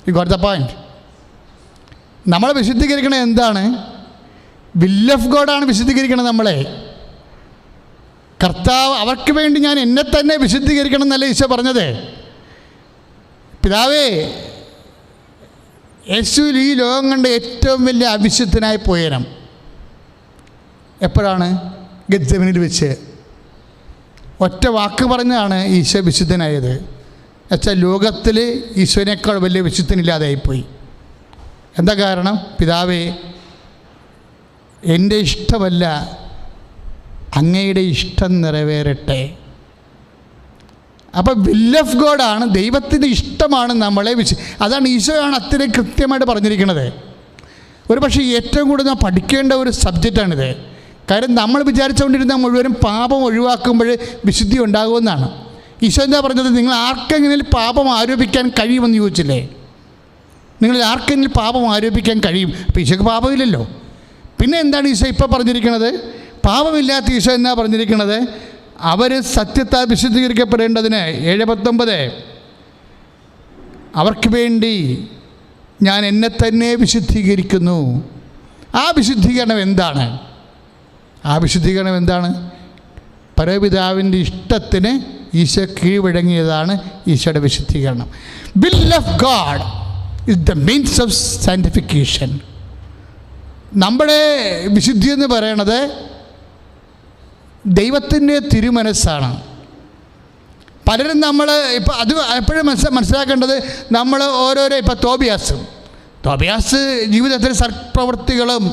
You got the point. നമ്മളെ വിശുദ്ധീകരിക്കുന്നത് എന്താണ്? വിൽ ഓഫ് ഗോഡാണ് വിശുദ്ധീകരിക്കുന്നത് നമ്മളെ. കർത്താവ് അവർക്ക് വേണ്ടി ഞാൻ എന്നെ തന്നെ വിശുദ്ധീകരിക്കണം എന്നല്ല ഈശോ പറഞ്ഞത്. പിതാവേ, യേശുവിൽ ഈ ലോകം കണ്ട ഏറ്റവും വലിയ അവിശുദ്ധനായി പോയനം എപ്പോഴാണ്? ഗെത്സമനിൽ വെച്ച് ഒറ്റ വാക്ക് പറഞ്ഞാണ് ഈശോ വിശുദ്ധനായത്. എന്നുവെച്ചാൽ ലോകത്തിൽ ഈശോനേക്കാൾ വലിയ വിശുദ്ധനില്ലാതായിപ്പോയി. എന്താ കാരണം? പിതാവേ, എൻ്റെ ഇഷ്ടമല്ല, അങ്ങയുടെ ഇഷ്ടം നിറവേറട്ടെ. അപ്പോൾ വിൽ ഓഫ് ഗോഡാണ്, ദൈവത്തിൻ്റെ ഇഷ്ടമാണ് നമ്മളെ അതാണ് ഈശോയാണ് അത്രയും കൃത്യമായിട്ട് പറഞ്ഞിരിക്കുന്നത്. ഒരു പക്ഷേ ഏറ്റവും കൂടുതൽ നാം പഠിക്കേണ്ട ഒരു സബ്ജക്റ്റാണിത്. കാര്യം നമ്മൾ വിചാരിച്ചുകൊണ്ടിരുന്ന മുഴുവനും പാപം ഒഴിവാക്കുമ്പോൾ വിശുദ്ധി ഉണ്ടാകുമെന്നാണ്. ഈശോ എന്താ പറഞ്ഞത്? നിങ്ങൾ ആർക്കെങ്കിലും പാപം ആരോപിക്കാൻ കഴിയുമെന്ന് ചോദിച്ചില്ലേ? നിങ്ങൾ ആർക്കെങ്കിലും പാപം ആരോപിക്കാൻ കഴിയും? അപ്പോൾ ഈശോയ്ക്ക് പാപമില്ലല്ലോ. പിന്നെ എന്താണ് ഈശോ ഇപ്പോൾ പറഞ്ഞിരിക്കുന്നത്? പാപമില്ലാത്ത ഈശോ എന്നാ പറഞ്ഞിരിക്കുന്നത്? അവർ സത്യത്താൽ വിശുദ്ധീകരിക്കപ്പെടേണ്ടതിന് 7:19 അവർക്ക് വേണ്ടി ഞാൻ എന്നെ തന്നെ വിശുദ്ധീകരിക്കുന്നു. ആ വിശുദ്ധീകരണം എന്താണ്? ആ വിശുദ്ധീകരണം എന്താണ്? പരപിതാവിൻ്റെ ഇഷ്ടത്തിന് ഈശോ കീഴ്വഴങ്ങിയതാണ് ഈശോയുടെ വിശുദ്ധീകരണം. Will of God is the means of sanctification. നമ്മുടെ വിശുദ്ധി എന്ന് പറയണത് ദൈവത്തിൻ്റെ തിരുമനസ്സാണ്. പലരും നമ്മൾ ഇപ്പം അത് എപ്പോഴും മനസ്സിലാക്കേണ്ടത്, നമ്മൾ ഓരോരോ ഇപ്പം തോബിയാസ് ജീവിതത്തിൽ സൽപ്രവൃത്തികളും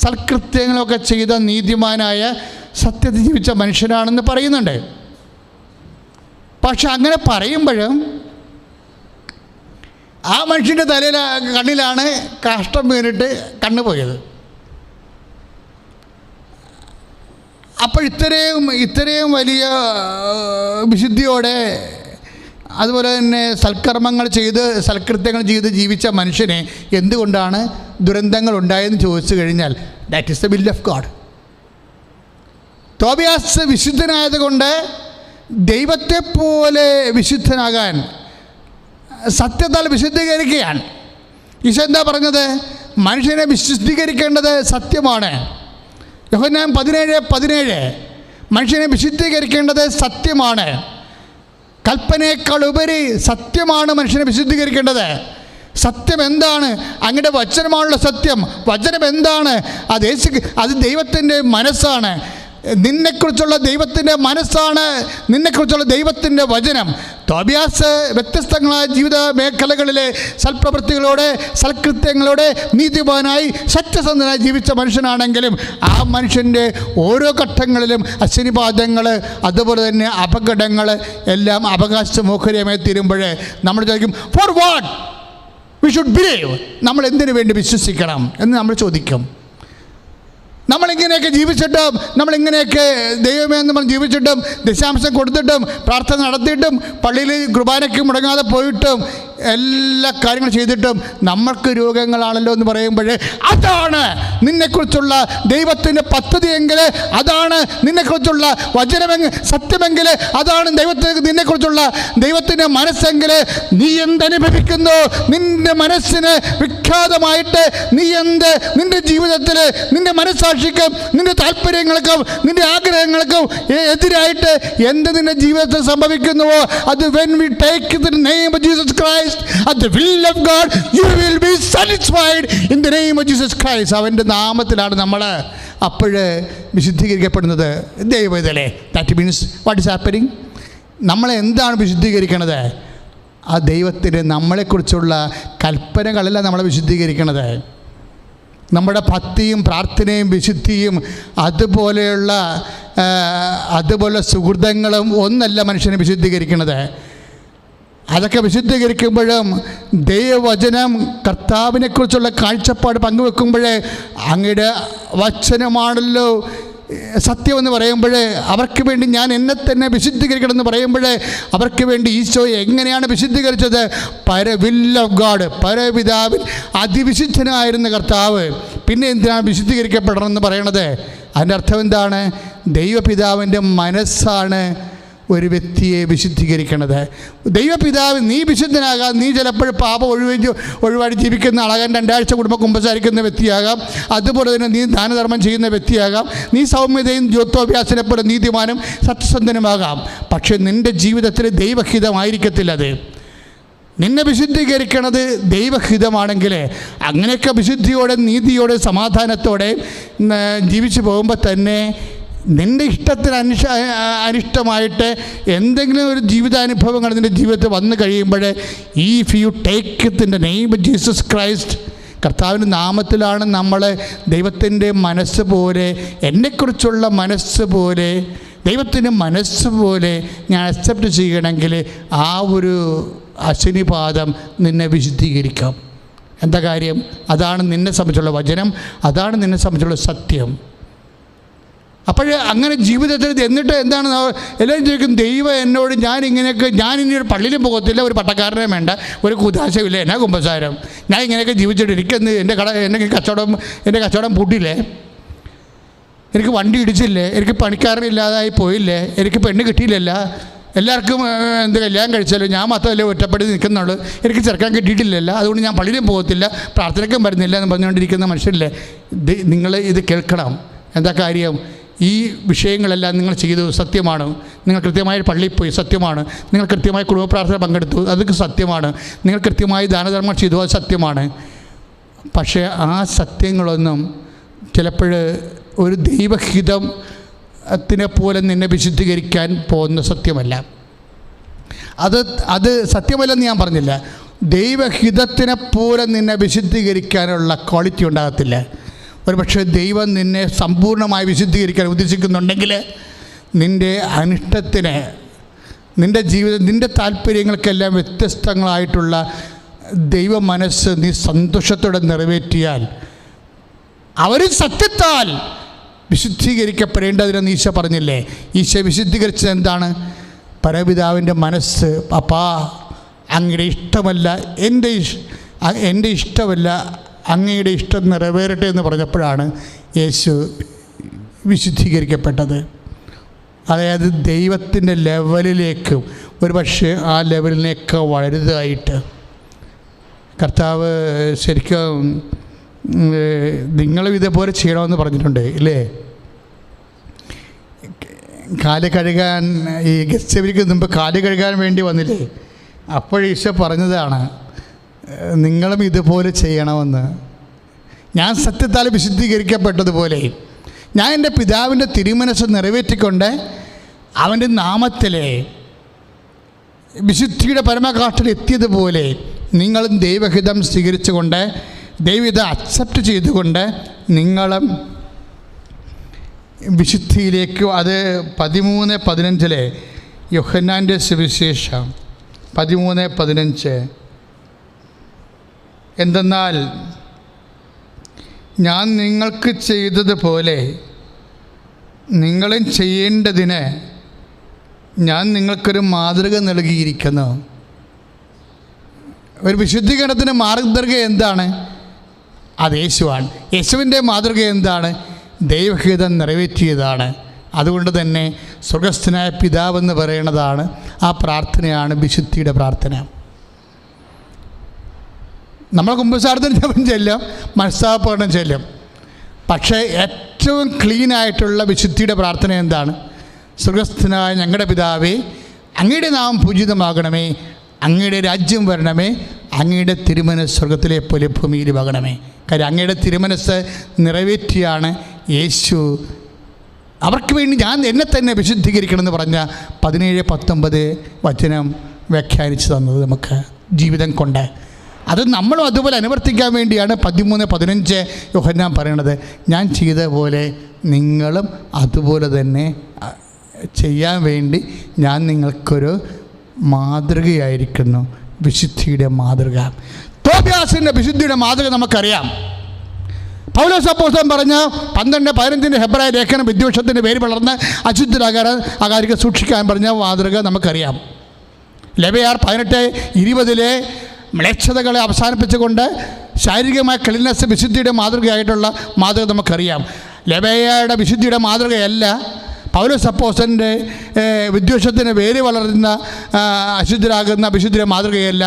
സൽകൃത്യങ്ങളൊക്കെ ചെയ്ത നീതിമാനായ സത്യത്തിൽ ജീവിച്ച മനുഷ്യനാണെന്ന് പറയുന്നുണ്ട്. പക്ഷെ അങ്ങനെ പറയുമ്പോഴും ആ മനുഷ്യൻ്റെ കണ്ണിലാണ് കാഷ്ടം വീണിട്ട് കണ്ണ് പോയത്. അപ്പോൾ ഇത്രയും വലിയ വിശുദ്ധിയോടെ അതുപോലെ തന്നെ സൽകൃത്യങ്ങൾ ചെയ്ത് ജീവിച്ച മനുഷ്യനെ എന്തുകൊണ്ടാണ് ദുരന്തങ്ങൾ ഉണ്ടായെന്ന് ചോദിച്ചു കഴിഞ്ഞാൽ that is the will of God. Tobias വിശുദ്ധനായതുകൊണ്ട് ദൈവത്തെപ്പോലെ വിശുദ്ധനാകാൻ സത്യത്താൽ വിശുദ്ധീകരിക്കുകയാണ്. ഈശോ എന്താ പറഞ്ഞത്? മനുഷ്യനെ വിശുദ്ധീകരിക്കേണ്ടത് സത്യമാണ്. യോഹന്നാൻ 17:17 മനുഷ്യനെ വിശുദ്ധീകരിക്കേണ്ടത് സത്യമാണ്. കൽപ്പനയേക്കാൾ ഉപരി സത്യമാണ് മനുഷ്യനെ വിശുദ്ധീകരിക്കേണ്ടത്. സത്യം എന്താണ്? അങ്ങയുടെ വചനമാണുള്ള സത്യം. വചനം എന്താണ്? അത് ദൈവത്തിൻ്റെ മനസ്സാണ്. നിന്നെക്കുറിച്ചുള്ള ദൈവത്തിൻ്റെ മനസ്സാണ് നിന്നെക്കുറിച്ചുള്ള ദൈവത്തിൻ്റെ വചനം. തോബിയാസ് വ്യത്യസ്തങ്ങളായ ജീവിത മേഖലകളിലെ സൽപ്രവൃത്തികളോടെ സൽകൃത്യങ്ങളോടെ നീതിമാനായി സത്യസന്ധനായി ജീവിച്ച മനുഷ്യനാണെങ്കിലും ആ മനുഷ്യൻ്റെ ഓരോ ഘട്ടങ്ങളിലും അശനിപാതങ്ങൾ അതുപോലെ തന്നെ അപകടങ്ങൾ എല്ലാം അവകാശമോഹര്യമായി തീരുമ്പോൾ നമ്മൾ ചോദിക്കും, for what we should believe? നമ്മൾ എന്തിനു വേണ്ടി വിശ്വസിക്കണം എന്ന് നമ്മൾ ചോദിക്കും. നമ്മളിങ്ങനെയൊക്കെ ജീവിച്ചിട്ടും നമ്മളിങ്ങനെയൊക്കെ ദൈവമേ എന്ന് പറഞ്ഞ് ജീവിച്ചിട്ടും ദശാംശം കൊടുത്തിട്ടും പ്രാർത്ഥന നടത്തിയിട്ടും പള്ളിയിൽ കുർബാനയ്ക്ക് മുടങ്ങാതെ പോയിട്ടും എല്ലാ കാര്യങ്ങളും ചെയ്തിട്ടും നമ്മൾക്ക് രോഗങ്ങളാണല്ലോ എന്ന് പറയുമ്പോൾ അതാണ് നിന്നെക്കുറിച്ചുള്ള ദൈവത്തിൻ്റെ പദ്ധതിയെങ്കിൽ, അതാണ് നിന്നെക്കുറിച്ചുള്ള വചനമെങ്കിൽ, സത്യമെങ്കിൽ, അതാണ് നിന്നെക്കുറിച്ചുള്ള ദൈവത്തിൻ്റെ മനസ്സെങ്കിൽ നീ എന്തനുഭവിക്കുന്നു? നിൻ്റെ മനസ്സിന് വിഖ്യാതമായിട്ട് നീ നിൻ്റെ ജീവിതത്തിൽ നിൻ്റെ മനസ്സാക്ഷിക്കും നിൻ്റെ താല്പര്യങ്ങൾക്കും നിൻ്റെ ആഗ്രഹങ്ങൾക്കും എതിരായിട്ട് നിൻ്റെ ജീവിതത്തിൽ സംഭവിക്കുന്നുവോ അത് when we take the name of Jesus Christ at the will of God, you will be satisfied in the name of Jesus Christ. അവൻ്റെ നാമത്തിലാണ് നമ്മൾ അപ്പോഴ് വിശുദ്ധീകരിക്കപ്പെടുന്നത്. ദൈവത്തിലെ that means what is happening? നമ്മളെ എന്താണ് വിശുദ്ധീകരിക്കണത്? ആ ദൈവത്തിന് നമ്മളെക്കുറിച്ചുള്ള കൽപ്പനകളല്ല നമ്മളെ വിശുദ്ധീകരിക്കണത്. നമ്മുടെ ഭക്തിയും പ്രാർത്ഥനയും വിശുദ്ധിയും അതുപോലെ സുഹൃതങ്ങളും ഒന്നല്ല മനുഷ്യനെ വിശുദ്ധീകരിക്കുന്നത്. അതൊക്കെ വിശുദ്ധീകരിക്കുമ്പോഴും ദൈവവചനം കർത്താവിനെക്കുറിച്ചുള്ള കാഴ്ചപ്പാട് പങ്കുവെക്കുമ്പോഴേ അങ്ങയുടെ വചനമാണല്ലോ സത്യമെന്ന് പറയുമ്പോൾ അവർക്ക് വേണ്ടി ഞാൻ എന്നെ തന്നെ വിശുദ്ധീകരിക്കണമെന്ന് പറയുമ്പോൾ അവർക്ക് വേണ്ടി ഈശോയെ എങ്ങനെയാണ് വിശുദ്ധീകരിച്ചത്? വിൽ ഓഫ് ഗാഡ്, പരപിതാവിൽ അതിവിശുദ്ധനായിരുന്ന കർത്താവ് പിന്നെ എന്തിനാണ് വിശുദ്ധീകരിക്കപ്പെടണമെന്ന് പറയണത്? അതിൻ്റെ അർത്ഥം എന്താണ്? ദൈവപിതാവിൻ്റെ മനസ്സാണ് ഒരു വ്യക്തിയെ വിശുദ്ധീകരിക്കണത്. ദൈവപിതാവ് നീ വിശുദ്ധനാകാം. നീ ചിലപ്പോൾ പാപം ഒഴിവാടി ജീവിക്കുന്ന ആളാകാം, 2 ആഴ്ച കുടുംബം കുമ്പസാരിക്കുന്ന വ്യക്തിയാകാം, അതുപോലെ തന്നെ നീ ദാനധർമ്മം ചെയ്യുന്ന വ്യക്തിയാകാം, നീ സൗമ്യതയും ജ്യോത്വാഭ്യാസനെ പോലെ നീതിമാനും സത്യസന്ധനുമാകാം. പക്ഷേ നിൻ്റെ ജീവിതത്തിൽ ദൈവഹിതമായിരിക്കത്തില്ല. അത് നിന്നെ വിശുദ്ധീകരിക്കണത് ദൈവഹിതമാണെങ്കിൽ അങ്ങനെയൊക്കെ വിശുദ്ധിയോടെ നീതിയോടെ സമാധാനത്തോടെ ജീവിച്ചു പോകുമ്പോൾ തന്നെ നിൻ്റെ ഇഷ്ടത്തിന് അനിഷ്ടമായിട്ട് എന്തെങ്കിലും ഒരു ജീവിതാനുഭവങ്ങൾ നിൻ്റെ ജീവിതത്തിൽ വന്നു കഴിയുമ്പോൾ if you take in the name of Jesus Christ, കർത്താവിൻ്റെ നാമത്തിലാണ് നമ്മൾ ദൈവത്തിൻ്റെ മനസ്സ് പോലെ, എന്നെക്കുറിച്ചുള്ള മനസ്സ് പോലെ, ദൈവത്തിൻ്റെ മനസ്സ് പോലെ ഞാൻ അക്സെപ്റ്റ് ചെയ്യണമെങ്കിൽ ആ ഒരു അശനിപാതം നിന്നെ വിശുദ്ധീകരിക്കാം. എന്താ കാര്യം? അതാണ് നിന്നെ സംബന്ധിച്ചുള്ള വചനം, അതാണ് നിന്നെ സംബന്ധിച്ചുള്ള സത്യം. അപ്പോൾ അങ്ങനെ ജീവിതത്തിൽ എന്നിട്ട് എന്താണ് എല്ലാവരും ചോദിക്കും, ദൈവം എന്നോട് ഞാൻ ഇനി ഒരു പള്ളിയിലും പോകത്തില്ല, ഒരു പട്ടക്കാരനെ വേണ്ട, ഒരു കുതാശമില്ല, എന്നാ കുമ്പസാരം, ഞാൻ ഇങ്ങനെയൊക്കെ ജീവിച്ചിട്ട് എനിക്കെന്ന് എൻ്റെ കച്ചവടം പൂട്ടിയില്ലേ, എനിക്ക് വണ്ടി ഇടിച്ചില്ലേ, എനിക്ക് പണിക്കാരനില്ലാതായി പോയില്ലേ, എനിക്ക് പെണ്ണ് കിട്ടിയില്ലല്ല, എല്ലാവർക്കും കല്യാണം കഴിച്ചാലും ഞാൻ മാത്രമല്ലേ ഒറ്റപ്പെട്ട് നിൽക്കുന്നുള്ളൂ, എനിക്ക് ചെറുക്കാൻ കിട്ടിയിട്ടില്ലല്ലോ, അതുകൊണ്ട് ഞാൻ പള്ളിയിലും പോകത്തില്ല, പ്രാർത്ഥനയ്ക്കും വരുന്നില്ല എന്ന് പറഞ്ഞുകൊണ്ടിരിക്കുന്ന മനുഷ്യരില്ലേ. നിങ്ങൾ ഇത് കേൾക്കണം. എന്താ കാര്യം? ഈ വിഷയങ്ങളെല്ലാം നിങ്ങൾ ചെയ്തു സത്യമാണ്. നിങ്ങൾ കൃത്യമായി പള്ളിയിൽ പോയി സത്യമാണ്. നിങ്ങൾ കൃത്യമായി കുടുംബ പ്രാർത്ഥന പങ്കെടുത്തു അതൊക്കെ സത്യമാണ്. നിങ്ങൾ കൃത്യമായി ദാനധർമ്മം ചെയ്തു അത് സത്യമാണ്. പക്ഷേ ആ സത്യങ്ങളൊന്നും ചിലപ്പോൾ ഒരു ദൈവഹിതത്തിനെ പോലെ നിന്നെ വിശുദ്ധീകരിക്കാൻ പോകുന്ന സത്യമല്ല. അത് സത്യമല്ലെന്ന് ഞാൻ പറഞ്ഞില്ല. ദൈവഹിതത്തിനെ പോലെ നിന്നെ വിശുദ്ധീകരിക്കാനുള്ള ക്വാളിറ്റി ഉണ്ടാകത്തില്ല. ഒരുപക്ഷെ ദൈവം നിന്നെ സമ്പൂർണ്ണമായി വിശുദ്ധീകരിക്കാൻ ഉദ്ദേശിക്കുന്നുണ്ടെങ്കിൽ നിൻ്റെ അനിഷ്ടത്തിന്, നിൻ്റെ ജീവിതം, നിൻ്റെ താല്പര്യങ്ങൾക്കെല്ലാം വ്യത്യസ്തങ്ങളായിട്ടുള്ള ദൈവ മനസ്സ് നീ സന്തോഷത്തോടെ നിറവേറ്റിയാൽ അവർ സത്യത്താൽ വിശുദ്ധീകരിക്കപ്പെടേണ്ടതിനെന്ന് ഈശോ പറഞ്ഞില്ലേ? ഈശോ വിശുദ്ധീകരിച്ചത് എന്താണ്? പരപിതാവിൻ്റെ മനസ്സ്, അപ്പാ അങ്ങയുടെ ഇഷ്ടമല്ല എൻ്റെ ഇഷ്ടമല്ല, അങ്ങയുടെ ഇഷ്ടം നിറവേറട്ടെ എന്ന് പറഞ്ഞപ്പോഴാണ് യേശു വിശുദ്ധീകരിക്കപ്പെട്ടത്. അതായത് ദൈവത്തിൻ്റെ ലെവലിലേക്ക്, ഒരു പക്ഷേ ആ ലെവലിനേക്ക് വലുതായിട്ട് കർത്താവ് ശരിക്കും നിങ്ങളും ഇതേപോലെ ചെയ്യണമെന്ന് പറഞ്ഞിട്ടുണ്ട് ഇല്ലേ? കാല് കഴുകാൻ ഈ ഗസ്റ്റബിക്ക് മുമ്പ് കാല് കഴുകാൻ വേണ്ടി വന്നില്ലേ? അപ്പോൾ ഈശോ പറഞ്ഞതാണ് നിങ്ങളും ഇതുപോലെ ചെയ്യണമെന്ന്. ഞാൻ സത്യത്താൽ വിശുദ്ധീകരിക്കപ്പെട്ടതുപോലെ ഞാൻ എൻ്റെ പിതാവിൻ്റെ തിരുമനസ്സ് നിറവേറ്റിക്കൊണ്ട് അവൻ്റെ നാമത്തിലെ വിശുദ്ധിയുടെ പരമകാഷ്ഠയിൽ എത്തിയതുപോലെ നിങ്ങളും ദൈവഹിതം സ്വീകരിച്ചുകൊണ്ട്, ദൈവഹിതം അക്സെപ്റ്റ് ചെയ്തുകൊണ്ട് നിങ്ങളും വിശുദ്ധിയിലേക്ക്. അത് 13:15 യോഹന്നാൻ്റെ സുവിശേഷം 13:15. എന്തെന്നാൽ ഞാൻ നിങ്ങൾക്ക് ചെയ്തതുപോലെ നിങ്ങളും ചെയ്യേണ്ടതിന് ഞാൻ നിങ്ങൾക്കൊരു മാതൃക നൽകിയിരിക്കുന്നു. ഒരു വിശുദ്ധീകരണത്തിന് മാതൃക എന്താണ്? അത് യേശുവാണ്. യേശുവിൻ്റെ മാതൃക എന്താണ്? ദൈവഹിതം നിറവേറ്റിയതാണ്. അതുകൊണ്ട് തന്നെ സ്വർഗസ്ഥനായ പിതാവെന്ന് പറയുന്നതാണ് ആ പ്രാർത്ഥനയാണ് വിശുദ്ധിയുടെ പ്രാർത്ഥന. നമ്മൾ കുമ്പസാരത്തിന് ജപം ചെല്ലും, മനസ്താപകരണം ചെല്ലും. പക്ഷേ ഏറ്റവും ക്ലീനായിട്ടുള്ള വിശുദ്ധിയുടെ പ്രാർത്ഥന എന്താണ്? സ്വർഗസ്ഥനായ ഞങ്ങളുടെ പിതാവേ, അങ്ങയുടെ നാമം പൂജിതമാകണമേ, അങ്ങയുടെ രാജ്യം വരണമേ, അങ്ങയുടെ തിരുമനസ് സ്വർഗത്തിലെ പോലെ ഭൂമിയിലുമാകണമേ. കാര്യം അങ്ങയുടെ തിരുമനസ് നിറവേറ്റിയാണ് യേശു അവർക്ക് വേണ്ടി ഞാൻ എന്നെ തന്നെ വിശുദ്ധീകരിക്കണമെന്ന് പറഞ്ഞ 17-19 വചനം വ്യാഖ്യാനിച്ച് തന്നത് നമുക്ക് ജീവിതം കൊണ്ട്. അത് നമ്മളും അതുപോലെ അനുവർത്തിക്കാൻ വേണ്ടിയാണ് 13-15 യോഹന്നാൻ പറയണത്. ഞാൻ ചെയ്ത പോലെ നിങ്ങളും അതുപോലെ തന്നെ ചെയ്യാൻ വേണ്ടി ഞാൻ നിങ്ങൾക്കൊരു മാതൃകയായിരിക്കുന്നു. വിശുദ്ധിയുടെ മാതൃക. തോബിയാസിൻ്റെ വിശുദ്ധിയുടെ മാതൃക നമുക്കറിയാം. പൗലോസ് അപ്പോസ്തലൻ പറഞ്ഞ 12-15 ഹെബ്രായ ലേഖനം വിദ്വേഷത്തിൻ്റെ പേര് വളർന്ന് അശുദ്ധരാകാതെ സൂക്ഷിക്കാൻ പറഞ്ഞ മാതൃക നമുക്കറിയാം. ലെവയാർ 18-20 മ്ലേച്ഛതകളെ അവസാനിപ്പിച്ചുകൊണ്ട് ശാരീരികമായ ക്ലീൻനെസ് വിശുദ്ധിയുടെ മാതൃകയായിട്ടുള്ള മാതൃക നമുക്കറിയാം. ലെവയയുടെ വിശുദ്ധിയുടെ മാതൃകയല്ല പൗലോസ് അപ്പോസ്തലൻ്റെ വിദ്വേഷത്തിന് വേര് വളരുന്ന അശുദ്ധരാകുന്ന വിശുദ്ധിയുടെ മാതൃകയല്ല.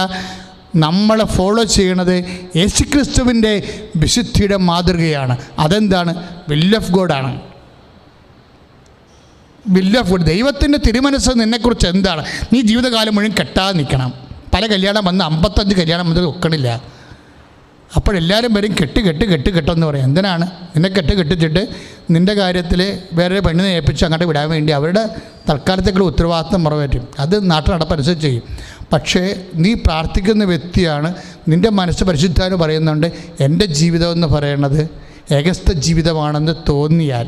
നമ്മൾ ഫോളോ ചെയ്യണത് യേശുക്രിസ്തുവിൻ്റെ വിശുദ്ധിയുടെ മാതൃകയാണ്. അതെന്താണ്? വിൽ ഓഫ് ഗോഡാണ്. Will of God. ദൈവത്തിൻ്റെ തിരുമനസ്സ് നിന്നെക്കുറിച്ച് എന്താണ്? നീ ജീവിതകാലം മുഴുവൻ കെട്ടാതെ നിൽക്കണം. പല കല്യാണം വന്ന് 55 കല്യാണം വന്നത് ഒക്കണില്ല. അപ്പോഴെല്ലാവരും വരും കെട്ടെന്ന് പറയും. എന്തിനാണ്? നിന്നെ കെട്ടിച്ചിട്ട് നിൻ്റെ കാര്യത്തിൽ വേറെ പെണ്ണിനെ ഏൽപ്പിച്ച് അങ്ങോട്ട് വിടാൻ വേണ്ടി അവരുടെ തൽക്കാലത്തേക്കുള്ള ഉത്തരവാദിത്വം നിറവേറ്റും. അത് നാട്ടു നടപ്പനുസരിച്ച് ചെയ്യും. പക്ഷേ നീ പ്രാർത്ഥിക്കുന്ന വ്യക്തിയാണ്. നിൻ്റെ മനസ്സ് പരിശുദ്ധാന് പറയുന്നുണ്ട് എൻ്റെ ജീവിതം എന്ന് പറയുന്നത് ഏകസ്ഥ ജീവിതമാണെന്ന് തോന്നിയാൽ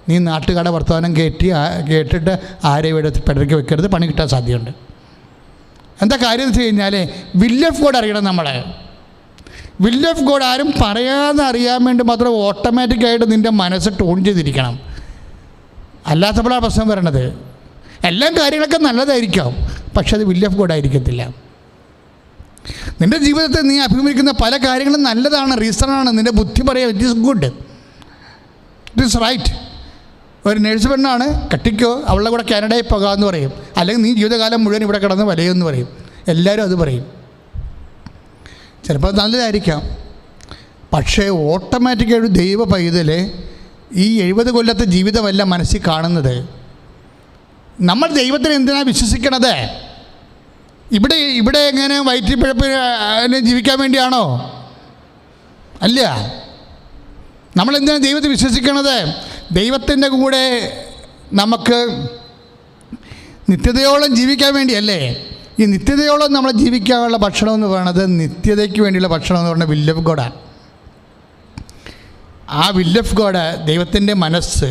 നീ നാട്ടുകാരുടെ വർത്തമാനം കേട്ടിട്ട് ആരെയും എടുത്ത് പിടയ്ക്ക് വെക്കരുത്, പണി കിട്ടാൻ സാധ്യതയുണ്ട്. എന്താ കാര്യം എന്ന് വെച്ച് കഴിഞ്ഞാൽ വിൽ ഓഫ് ഗോഡ് അറിയണം. നമ്മളെ വിൽ ഓഫ് ഗോഡ് ആരും പറയാതെ അറിയാൻ വേണ്ടി മാത്രം ഓട്ടോമാറ്റിക്കായിട്ട് നിൻ്റെ മനസ്സ് ടൂൺ ചെയ്തിരിക്കണം. അല്ലാത്തപ്പോഴാണ് പ്രശ്നം വരണത്. എല്ലാം കാര്യങ്ങളൊക്കെ നല്ലതായിരിക്കാം, പക്ഷെ അത് വിൽ ഓഫ് ഗോഡ് ആയിരിക്കത്തില്ല. നിൻ്റെ ജീവിതത്തിൽ നീ അഭിമുഖീകരിക്കുന്ന പല കാര്യങ്ങളും നല്ലതാണ്, റീസണാണ്. നിൻ്റെ ബുദ്ധി പറയാം it is good, it is right. ഒരു നേഴ്സ് പെണ്ണാണ്, കെട്ടിക്കോ, അവളുടെ കൂടെ കാനഡയിൽ പോകാമെന്ന് പറയും. അല്ലെങ്കിൽ നീ ജീവിതകാലം മുഴുവൻ ഇവിടെ കിടന്ന് വലയുമെന്ന് പറയും. എല്ലാവരും അത് പറയും. ചിലപ്പോൾ നല്ലതായിരിക്കാം, പക്ഷേ ഓട്ടോമാറ്റിക്കായിട്ട് ദൈവ പൈതൽ ഈ 70 കൊല്ലത്തെ ജീവിതമല്ല മനസ്സിൽ കാണുന്നത്. നമ്മൾ ദൈവത്തിന് എന്തിനാണ് വിശ്വസിക്കണത്? ഇവിടെ എങ്ങനെ വയറ്റിപ്പിഴപ്പിന് ജീവിക്കാൻ വേണ്ടിയാണോ? അല്ല. നമ്മളെന്തിനാണ് ദൈവത്തെ വിശ്വസിക്കണത്? ദൈവത്തിൻ്റെ കൂടെ നമുക്ക് നിത്യതയോളം ജീവിക്കാൻ വേണ്ടിയല്ലേ? ഈ നിത്യതയോളം നമ്മൾ ജീവിക്കാനുള്ള ഭക്ഷണം എന്ന് പറയുന്നത്, നിത്യതയ്ക്ക് വേണ്ടിയുള്ള ഭക്ഷണം എന്ന് പറയുന്നത് വിൽ ഓഫ് ഗോഡാണ്. ആ വിൽ ഓഫ് ഗോഡ്, ദൈവത്തിൻ്റെ മനസ്സ്,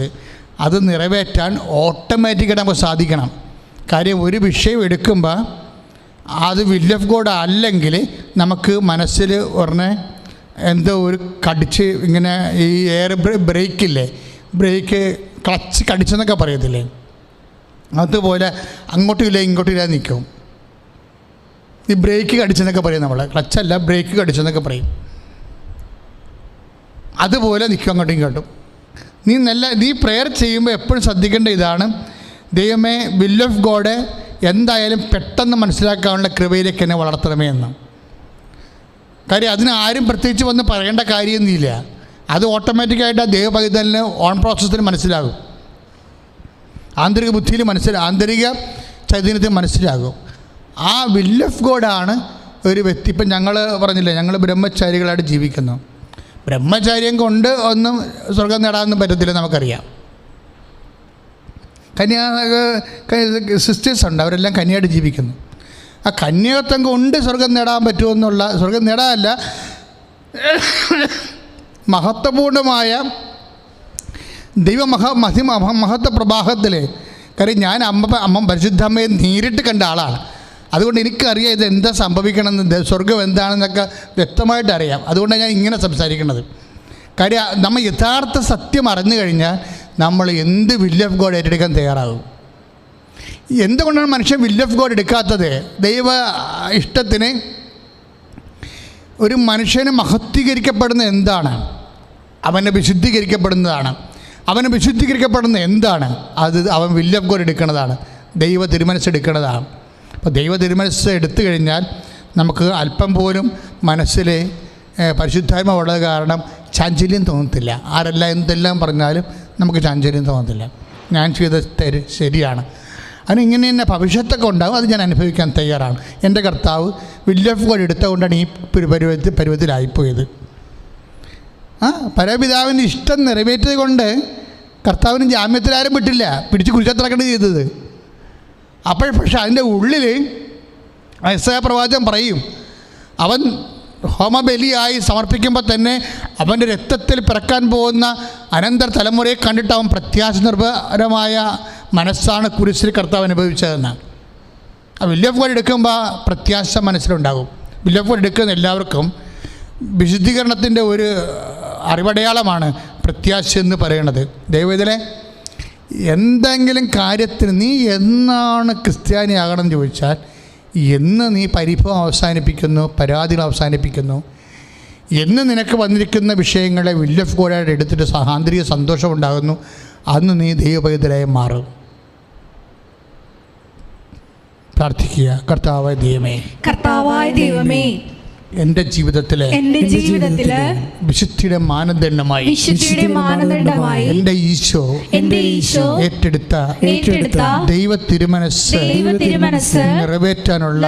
അത് നിറവേറ്റാൻ ഓട്ടോമാറ്റിക്കായിട്ട് നമുക്ക് സാധിക്കണം. കാര്യം ഒരു വിഷയം എടുക്കുമ്പോൾ അത് വിൽ ഓഫ് ഗോഡ് അല്ലെങ്കിൽ നമുക്ക് മനസ്സിൽ ഉടനെ എന്തോ ഒരു കടിച്ച് ഇങ്ങനെ ഈ എയർ ബ്രേക്കില്ലേ, ബ്രേക്ക് ക്ലച്ച് കടിച്ചെന്നൊക്കെ പറയത്തില്ലേ, അതുപോലെ അങ്ങോട്ടും ഇല്ല ഇങ്ങോട്ടും ഇല്ല നിൽക്കും. ഈ ബ്രേക്ക് കടിച്ചെന്നൊക്കെ പറയും, നമ്മൾ ക്ലച്ചല്ല ബ്രേക്ക് കടിച്ചെന്നൊക്കെ പറയും. അതുപോലെ നിൽക്കും അങ്ങോട്ടും ഇങ്ങോട്ടും. നീ പ്രെയർ ചെയ്യുമ്പോൾ എപ്പോഴും ശ്രദ്ധിക്കേണ്ട ഇതാണ്, ദൈവമേ വിൽ ഓഫ് ഗോഡ് എന്തായാലും പെട്ടെന്ന് മനസ്സിലാക്കാനുള്ള കൃപയിലേക്ക് എന്നെ വളർത്തണമേ എന്ന്. കാര്യം അതിന് ആരും പ്രത്യേകിച്ച് വന്ന് പറയേണ്ട കാര്യമൊന്നുമില്ല. അത് ഓട്ടോമാറ്റിക്കായിട്ട് ആ ദൈവപൈതലിന് ഓൺ പ്രോസസ്സിൽ മനസ്സിലാകും, ആന്തരിക ബുദ്ധിയിൽ ആന്തരിക ചൈതന്യത്തിൽ മനസ്സിലാകും. ആ വിൽ ഓഫ് ഗോഡാണ് ഒരു വ്യക്തി. ഇപ്പം ഞങ്ങൾ പറഞ്ഞില്ലേ, ഞങ്ങൾ ബ്രഹ്മചാരികളായിട്ട് ജീവിക്കുന്നു. ബ്രഹ്മചാര്യം കൊണ്ട് ഒന്നും സ്വർഗം നേടാനൊന്നും പറ്റത്തില്ല, നമുക്കറിയാം. സിസ്റ്റേഴ്സ് ഉണ്ട്, അവരെല്ലാം കന്യായിട്ട് ജീവിക്കുന്നു. ആ കന്യാത്വം കൊണ്ട് സ്വർഗം നേടാൻ പറ്റുമെന്നുള്ള, സ്വർഗം നേടാനല്ല, മഹത്വപൂർണമായ മഹത്വ പ്രവാഹത്തിൽ. കാര്യം ഞാൻ അമ്മ പരിശുദ്ധ അമ്മയെ നേരിട്ട് കണ്ട ആളാണ്. അതുകൊണ്ട് എനിക്കറിയാം ഇത് എന്താ സംഭവിക്കണമെന്ന്, സ്വർഗം എന്താണെന്നൊക്കെ വ്യക്തമായിട്ട് അറിയാം. അതുകൊണ്ടാണ് ഞാൻ ഇങ്ങനെ സംസാരിക്കുന്നത്. കാര്യം നമ്മൾ യഥാർത്ഥ സത്യം അറിഞ്ഞു കഴിഞ്ഞാൽ നമ്മൾ എന്ത് വിൽ ഓഫ് ഗോഡ് ഏറ്റെടുക്കാൻ തയ്യാറാകും. എന്തുകൊണ്ടാണ് മനുഷ്യൻ വിൽ ഓഫ് ഗോഡ് എടുക്കാത്തത്? ദൈവ ഇഷ്ടത്തിന് ഒരു മനുഷ്യന് മഹത്വീകരിക്കപ്പെടുന്ന എന്താണ്? അവനെ വിശുദ്ധീകരിക്കപ്പെടുന്നതാണ്. അവന് വിശുദ്ധീകരിക്കപ്പെടുന്ന എന്താണ്? അത് അവൻ വിൽ ഓഫ് ഗോഡ് എടുക്കുന്നതാണ്, ദൈവ തിരുമനസ് എടുക്കുന്നതാണ്. അപ്പോൾ ദൈവ തിരുമനസ് എടുത്തു കഴിഞ്ഞാൽ നമുക്ക് അല്പം പോലും മനസ്സിൽ പരിശുദ്ധാത്മ ഉള്ളത് കാരണം ചാഞ്ചല്യം തോന്നത്തില്ല. ആരെല്ലാം എന്തെല്ലാം പറഞ്ഞാലും നമുക്ക് ചാഞ്ചല്യം തോന്നത്തില്ല. ഞാൻ ചെയ്ത ശരിയാണ്, അതിനിങ്ങനെ തന്നെ ഭവിഷ്യത്തൊക്കെ ഉണ്ടാകും, അത് ഞാൻ അനുഭവിക്കാൻ തയ്യാറാണ്. എൻ്റെ കർത്താവ് വിൽ ഓഫ് ഗോഡ് എടുത്തുകൊണ്ടാണ് ഈ പരുവത്തിലായിപ്പോയത്. പരപിതാവിൻ്റെ ഇഷ്ടം നിറവേറ്റത് കൊണ്ട് കർത്താവിന് ജാമ്യത്തിലാരും വിട്ടില്ല, പിടിച്ച് കുരിശത്തിറക്കേണ്ടി ചെയ്തത്. പക്ഷെ അതിൻ്റെ ഉള്ളിൽ യെശയ്യാ പ്രവാചകൻ പറയും, അവൻ ഹോമബലിയായി സമർപ്പിക്കുമ്പോൾ തന്നെ അവൻ്റെ രക്തത്തിൽ പിറക്കാൻ പോകുന്ന അനന്തര തലമുറയെ കണ്ടിട്ട് അവൻ പ്രത്യാശ നിർഭരമായ മനസ്സാണ് കുരിശിൽ കർത്താവ് അനുഭവിച്ചതെന്ന്. ആ വിൽ ഓഫ് ഗോഡ് എടുക്കുമ്പോൾ പ്രത്യാശ മനസ്സിലുണ്ടാകും. വിൽ ഓഫ് ഗോഡ് എടുക്കുന്ന എല്ലാവർക്കും വിശുദ്ധീകരണത്തിൻ്റെ ഒരു അറിവടയാളമാണ് പ്രത്യാശ എന്ന് പറയുന്നത്. ദൈവത്തിലെ എന്തെങ്കിലും കാര്യത്തിന് നീ എന്നാണ് ക്രിസ്ത്യാനിയാകണം എന്ന് ചോദിച്ചാൽ, എന്ന് നീ പരിഭവം അവസാനിപ്പിക്കുന്നു, പരാതികൾ അവസാനിപ്പിക്കുന്നു, എന്ന് നിനക്ക് വന്നിരിക്കുന്ന വിഷയങ്ങളെ വിൽ ഓഫ് ഗോഡായിട്ട് എടുത്തിട്ട് ആന്തരിക സന്തോഷമുണ്ടാകുന്നു, അന്ന് നീ ദൈവപൈതലായി മാറും. പ്രാർത്ഥിക്കുക. കർത്താവായ ദൈവമേ, എൻ്റെ ജീവിതത്തിലെ വിശുദ്ധിയുടെ മാനദണ്ഡമായി എൻ്റെ ഈശോ ഏറ്റെടുത്ത ദൈവ തിരുമനസ് നിറവേറ്റാനുള്ള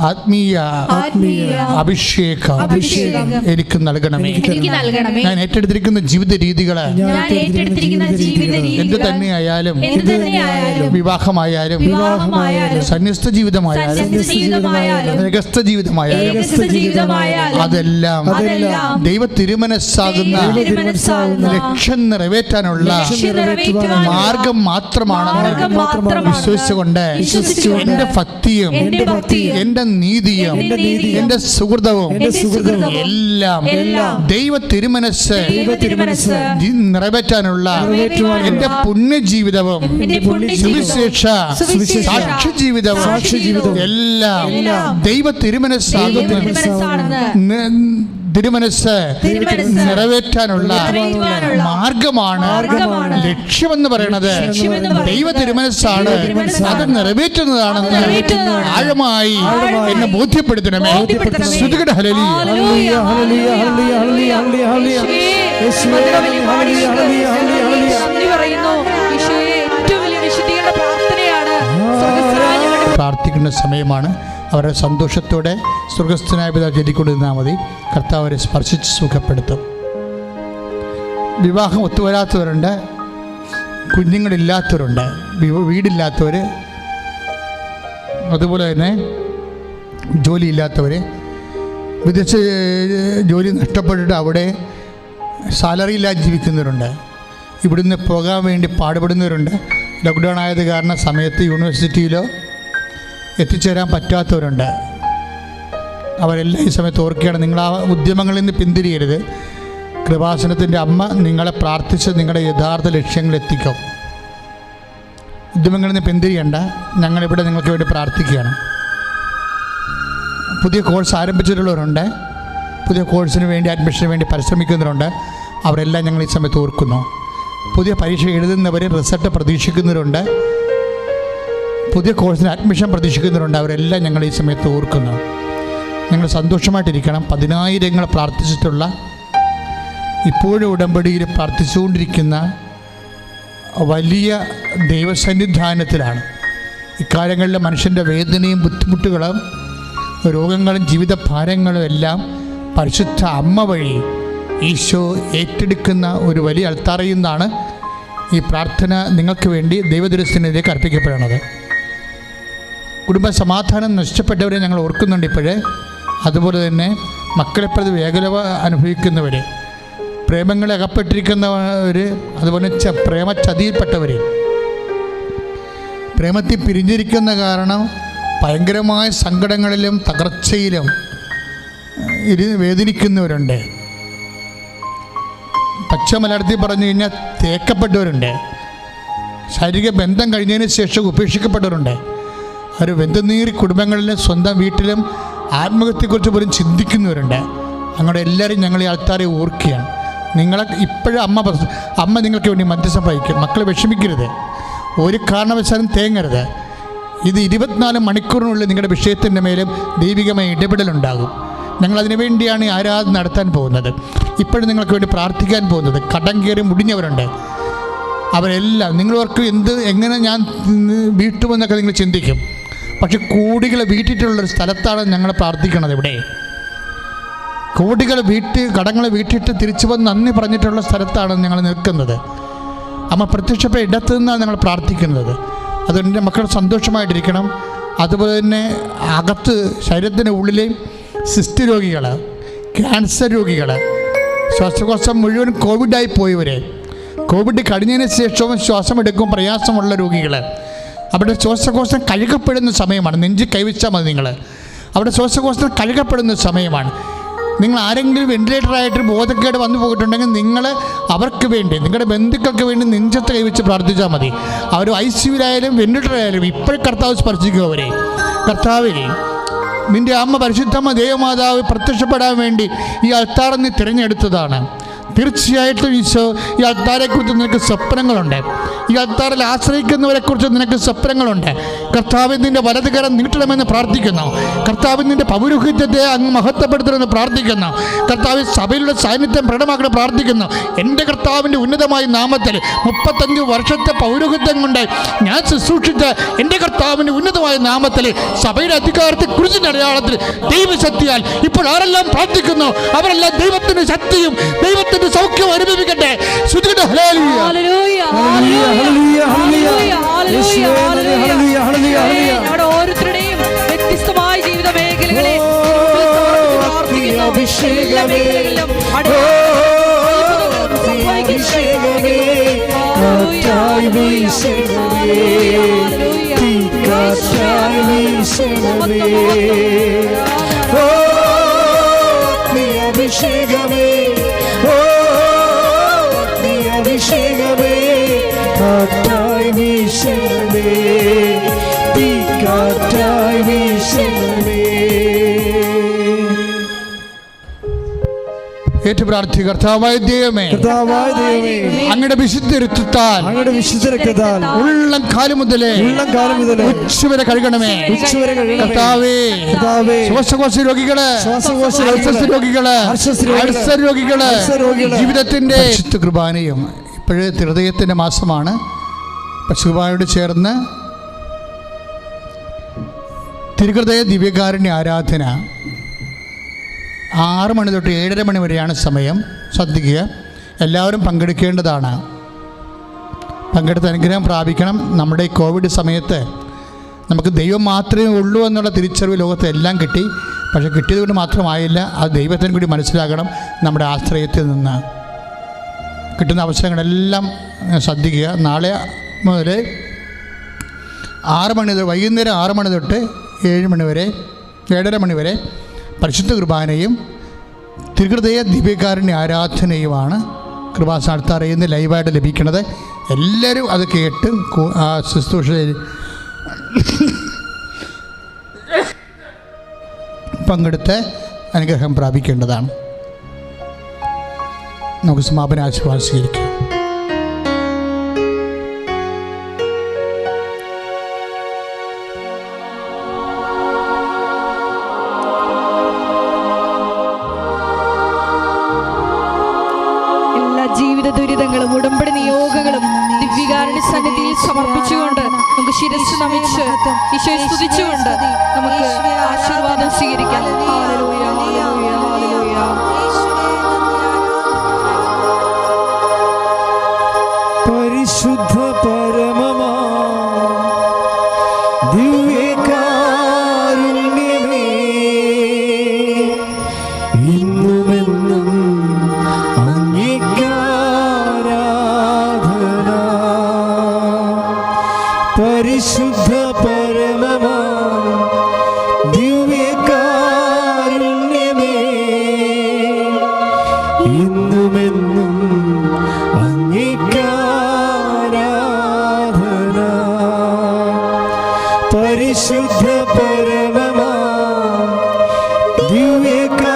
ആത്മീയ അഭിഷേകം എനിക്ക് നൽകണമേ. ഞാൻ ഏറ്റെടുത്തിരിക്കുന്ന ജീവിത രീതികളെ എന്തു തന്നെയായാലും, വിവാഹമായാലും, സന്യസ്ത ജീവിതമായാലും, രഹസ്യ ജീവിതമായാലും, അതെല്ലാം ദൈവ തിരുമനസ്സാകുന്ന ലക്ഷ്യം നിറവേറ്റാനുള്ള മാർഗം മാത്രമാണെന്ന് വിശ്വസിച്ചുകൊണ്ട് എൻ്റെ ഭക്തിയും എൻ്റെ നീതിയും എൻ്റെ സുഹൃതവും എല്ലാം ദൈവ തിരുമനസ് നിറവേറ്റാനുള്ള എൻ്റെ പുണ്യജീവിതവും സുവിശേഷ സാക്ഷി ജീവിതവും എല്ലാം ദൈവ തിരുമനസ് തിരുമനസ് നിറവേറ്റാനുള്ള മാർഗമാണ്. ലക്ഷ്യമെന്ന് പറയുന്നത് ദൈവ തിരുമനസ്സാണ്, അത് നിറവേറ്റുന്നതാണെന്ന് ആഴമായി എന്നെ ബോധ്യപ്പെടുത്തണമേ. ശ്രുതികട ഹല്ലേലൂയ. പ്രാർത്ഥിക്കുന്ന സമയമാണ്. അവരെ സന്തോഷത്തോടെ സ്വർഗസ്ഥനായ പിതാവ് ചൊല്ലിക്കൊണ്ടിരുന്നാൽ മതി. കർത്താവ് അവരെ സ്പർശിച്ച് സുഖപ്പെടുത്തും. വിവാഹം ഒത്തുവരാത്തവരുണ്ട്, കുഞ്ഞുങ്ങളില്ലാത്തവരുണ്ട്, വീടില്ലാത്തവർ, അതുപോലെ തന്നെ ജോലിയില്ലാത്തവർ, വിദേശ ജോലി നഷ്ടപ്പെട്ടിട്ട് അവിടെ സാലറി ഇല്ലാതെ ജീവിക്കുന്നവരുണ്ട്, ഇവിടുന്ന് പോകാൻ വേണ്ടി പാടുപെടുന്നവരുണ്ട്. ലോക്ക്ഡൗൺ ആയത് കാരണം സമയത്ത് യൂണിവേഴ്സിറ്റിയിലോ എത്തിച്ചേരാൻ പറ്റാത്തവരുണ്ട്. അവരെല്ലാം ഈ സമയത്ത് ഓർക്കുകയാണ്. നിങ്ങൾ ആ ഉദ്യമങ്ങളിൽ നിന്ന് പിന്തിരിയരുത്. കൃപാസനത്തിൻ്റെ അമ്മ നിങ്ങളെ പ്രാർത്ഥിച്ച് നിങ്ങളുടെ യഥാർത്ഥ ലക്ഷ്യങ്ങളിലെത്തിക്കും. ഉദ്യമങ്ങളിൽ നിന്ന് പിന്തിരിയണ്ട. ഞങ്ങളിവിടെ നിങ്ങൾക്ക് വേണ്ടി പ്രാർത്ഥിക്കുകയാണ്. പുതിയ കോഴ്സ് ആരംഭിച്ചിട്ടുള്ളവരുണ്ട്. പുതിയ കോഴ്സിന് വേണ്ടി അഡ്മിഷന് വേണ്ടി പരിശ്രമിക്കുന്നവരുണ്ട്. അവരെല്ലാം ഞങ്ങൾ ഈ സമയത്ത് ഓർക്കുന്നു. പുതിയ പരീക്ഷ എഴുതുന്നവർ റിസൾട്ട് പ്രതീക്ഷിക്കുന്നവരുണ്ട്. പുതിയ കോഴ്സിന് അഡ്മിഷൻ പ്രതീക്ഷിക്കുന്നവരുണ്ട്. അവരെല്ലാം ഞങ്ങൾ ഈ സമയത്ത് ഓർക്കുന്നു. നിങ്ങൾ സന്തോഷമായിട്ടിരിക്കണം. 10,000 പ്രാർത്ഥിച്ചിട്ടുള്ള, ഇപ്പോഴും ഉടമ്പടിയിൽ പ്രാർത്ഥിച്ചുകൊണ്ടിരിക്കുന്ന വലിയ ദൈവസന്നിധാനത്തിലാണ്. ഇക്കാലങ്ങളിൽ മനുഷ്യൻ്റെ വേദനയും ബുദ്ധിമുട്ടുകളും രോഗങ്ങളും ജീവിത ഭാരങ്ങളും എല്ലാം പരിശുദ്ധ അമ്മ വഴി ഈശോ ഏറ്റെടുക്കുന്ന ഒരു വലിയ അൾത്താറയിൽ നിന്നാണ് ഈ പ്രാർത്ഥന നിങ്ങൾക്ക് വേണ്ടി ദൈവദൃശ്യത്തിലേക്ക് അർപ്പിക്കപ്പെടുന്നത്. കുടുംബ സമാധാനം നഷ്ടപ്പെട്ടവരെ ഞങ്ങൾ ഓർക്കുന്നുണ്ട് ഇപ്പോഴേ. അതുപോലെ തന്നെ മക്കളെ പ്രതി വേഗലവ അനുഭവിക്കുന്നവർ, പ്രേമങ്ങളെ അകപ്പെട്ടിരിക്കുന്നവർ, അതുപോലെ പ്രേമചതിയിൽപ്പെട്ടവർ, പ്രേമത്തിൽ പിരിഞ്ഞിരിക്കുന്ന കാരണം ഭയങ്കരമായ സങ്കടങ്ങളിലും തകർച്ചയിലും വേദനിക്കുന്നവരുണ്ട്. പച്ച മലയാളത്തിൽ പറഞ്ഞു കഴിഞ്ഞാൽ തേക്കപ്പെട്ടവരുണ്ട്. ശാരീരിക ബന്ധം കഴിഞ്ഞതിന് ശേഷം ഉപേക്ഷിക്കപ്പെട്ടവരുണ്ട്. അവർ ബന്ധുനീറി കുടുംബങ്ങളിലും സ്വന്തം വീട്ടിലും ആത്മഹത്യയെക്കുറിച്ച് പോലും ചിന്തിക്കുന്നവരുണ്ട്. അങ്ങനെ എല്ലാവരും ഞങ്ങൾ ഈ ആൾക്കാരെ ഓർക്കുകയാണ്. നിങ്ങളെ ഇപ്പോഴും അമ്മ നിങ്ങൾക്ക് വേണ്ടി മധ്യസ്ഥം വഹിക്കും. മക്കളെ വിഷമിക്കരുത്, ഒരു കാരണവശാലും തേങ്ങരുത്. ഇത് 24 മണിക്കൂറിനുള്ളിൽ നിങ്ങളുടെ വിഷയത്തിൻ്റെ മേലും ദൈവികമായ ഇടപെടലുണ്ടാകും. ഞങ്ങളതിനു വേണ്ടിയാണ് ഈ ആരാധന നടത്താൻ പോകുന്നത്. ഇപ്പോഴും നിങ്ങൾക്ക് വേണ്ടി പ്രാർത്ഥിക്കാൻ പോകുന്നത്. കടം കയറി മുടിഞ്ഞവരുണ്ട്. അവരെല്ലാം നിങ്ങളവർക്ക് എങ്ങനെ ഞാൻ വീട്ടുമെന്നൊക്കെ നിങ്ങൾ ചിന്തിക്കും. പക്ഷെ കോടികളെ വീട്ടിട്ടുള്ളൊരു സ്ഥലത്താണ് ഞങ്ങൾ പ്രാർത്ഥിക്കണത്. ഇവിടെ കോടികൾ കടങ്ങളെ വീട്ടിട്ട് തിരിച്ചു വന്ന് നന്ദി പറഞ്ഞിട്ടുള്ള സ്ഥലത്താണ് ഞങ്ങൾ നിൽക്കുന്നത്. അമ്മ പ്രത്യക്ഷപ്പെട്ട ഇടത്തു നിന്നാണ് ഞങ്ങൾ പ്രാർത്ഥിക്കുന്നത്. അതുകൊണ്ട് എൻ്റെ മക്കൾ സന്തോഷമായിട്ടിരിക്കണം. അതുപോലെ തന്നെ അകത്ത് ശരീരത്തിൻ്റെ ഉള്ളിലെ സിസ്റ്റ് രോഗികൾ, ക്യാൻസർ രോഗികൾ, ശ്വാസകോശം മുഴുവൻ കോവിഡായി പോയവരെ, കോവിഡ് കഴിഞ്ഞതിന് ശേഷവും ശ്വാസം എടുക്കും പ്രയാസമുള്ള രോഗികൾ, അവിടെ ശ്വാസകോശം കഴുകപ്പെടുന്ന സമയമാണ്. നെഞ്ച് കൈവച്ചാൽ മതി നിങ്ങൾ. അവിടെ ശ്വാസകോശം കഴുകപ്പെടുന്ന സമയമാണ്. നിങ്ങൾ ആരെങ്കിലും വെന്റിലേറ്ററായിട്ട് ബോധക്കേട് വന്നു പോയിട്ടുണ്ടെങ്കിൽ നിങ്ങൾ അവർക്ക് വേണ്ടി, നിങ്ങളുടെ ബന്ധുക്കൾക്ക് വേണ്ടി നെഞ്ചത്ത് കൈവച്ച് പ്രാർത്ഥിച്ചാൽ മതി. അവർ ICUവിലായാലും വെന്റിലേറ്ററായാലും ഇപ്പോൾ കർത്താവ് സ്പർശിക്കുക അവരെ. കർത്താവേ, നിൻ്റെ അമ്മ പരിശുദ്ധമ്മ ദേവമാതാവ് പ്രത്യക്ഷപ്പെടാൻ വേണ്ടി ഈ അൾത്താറിൽ നിന്ന് തിരഞ്ഞെടുത്തതാണ്. തീർച്ചയായിട്ടും ഈശോ, ഈ അൾത്താരെക്കുറിച്ച് നിനക്ക് സ്വപ്നങ്ങളുണ്ട്. ഈ അൾത്താറിൽ ആശ്രയിക്കുന്നവരെക്കുറിച്ച് നിനക്ക് സ്വപ്നങ്ങളുണ്ട്. കർത്താവിൻ നിൻ്റെ വലതുകരം നീട്ടണമെന്ന് പ്രാർത്ഥിക്കുന്നു. കർത്താവിൻ നിൻ്റെ പൗരോഹിത്യത്തെ അങ്ങ് മഹത്വപ്പെടുത്തണമെന്ന് പ്രാർത്ഥിക്കുന്നു. കർത്താവ് സഭയിലുള്ള സാന്നിധ്യം പ്രകടമാക്കണം പ്രാർത്ഥിക്കുന്നു. എൻ്റെ കർത്താവിൻ്റെ ഉന്നതമായ നാമത്തിൽ 35 വർഷത്തെ പൗരോഹിത്യം കൊണ്ട് ഞാൻ ശുശ്രൂഷിച്ച എൻ്റെ കർത്താവിൻ്റെ ഉന്നതമായ നാമത്തിൽ സഭയുടെ അധികാരത്തെ കുറിച്ചിൻ്റെ അടയാളത്തിൽ ദൈവശക്തിയാൽ ഇപ്പോൾ ആരെല്ലാം പ്രാർത്ഥിക്കുന്നു അവരെല്ലാം ദൈവത്തിൻ്റെ ശക്തിയും ദൈവത്തിൻ്റെ സൗഖ്യം അനുഭവിക്കട്ടെ. ഓരോരുത്തരുടെയും വ്യത്യസ്തമായ ജീവിത മേഖലകളെ ഏറ്റുപ്രാർത്ഥി. കർത്താവായ ദൈവമേ, അങ്ങയുടെ വിശുദ്ധ രക്തത്താൽ ഉള്ളം കാലം മുതലേ ഉച്ചവരെ കഴുകണമേ. കർത്താവേ, ശ്വാസകോശ രോഗികള്, അൾസർ രോഗികള്, ജീവിതത്തിന്റെ വിശുദ്ധ കുർബാനയും ഇപ്പോഴേ ഹൃദയത്തിന്റെ മാസമാണ്. കുർബാനയോട് ചേർന്ന് തിരുഹൃദയ ദിവ്യകാരുണ്യ ആരാധന 6 മണി തൊട്ട് 7:30 മണി വരെയാണ് സമയം. ശ്രദ്ധിക്കുക, എല്ലാവരും പങ്കെടുക്കേണ്ടതാണ്. പങ്കെടുത്ത് അനുഗ്രഹം പ്രാപിക്കണം. നമ്മുടെ ഈ കോവിഡ് സമയത്ത് നമുക്ക് ദൈവം മാത്രമേ ഉള്ളൂ എന്നുള്ള തിരിച്ചറിവ് ലോകത്ത് എല്ലാം കിട്ടി. പക്ഷേ കിട്ടിയത് കൊണ്ട് മാത്രമായില്ല, അത് ദൈവത്തിന് കൂടി മനസ്സിലാക്കണം. നമ്മുടെ ആശ്രയത്തിൽ നിന്ന് കിട്ടുന്ന അവസരങ്ങളെല്ലാം ശ്രദ്ധിക്കുക. നാളെ മുതൽ 6 മണി വൈകുന്നേരം 6 മണി തൊട്ട് 7 മണി വരെ 7:30 മണി വരെ പരിശുദ്ധ കുർബാനയും തിരുഹൃദയ ദിവ്യകാരുണ്യ ആരാധനയുമാണ് കൃപാസ്ഥാനത്ത് അറിയുന്ന ലൈവായിട്ട് ലഭിക്കുന്നത്. എല്ലാവരും അത് കേട്ട് ആ ശുശ്രൂഷയിൽ പങ്കെടുത്ത് അനുഗ്രഹം പ്രാപിക്കേണ്ടതാണ്. നമുക്ക് സമാപന ആശീർവാദം സ്വീകരിക്കാം. ജീവിത ദുരിതങ്ങളും ഉടമ്പടി നിയോഗങ്ങളും ദിവ്യകാരുണ്യ സന്നിധിയിൽ സമർപ്പിച്ചുകൊണ്ട് നമുക്ക് ശിരസ്സ് നമിച്ച് ഈശോയെ സ്തുതിച്ചുകൊണ്ട് നമുക്ക് ആശീർവാദം സ്വീകരിക്കാം. Hallelujah, hallelujah, hallelujah. പരിശുദ്ധ പരമമാ ദിവ്യകാരുണ്യമേ, ഇന്നുമെന്നും അങ്ങേക്കാരാധന. പരിശുദ്ധ പരമമാ ദിവ്യകാരുണ്യമേ, ഇന്നുമെന്നും അങ്ങേക്കാരാധന. പരിശുദ്ധ പരമമാ ദിവ്യകാരുണ്യമേ,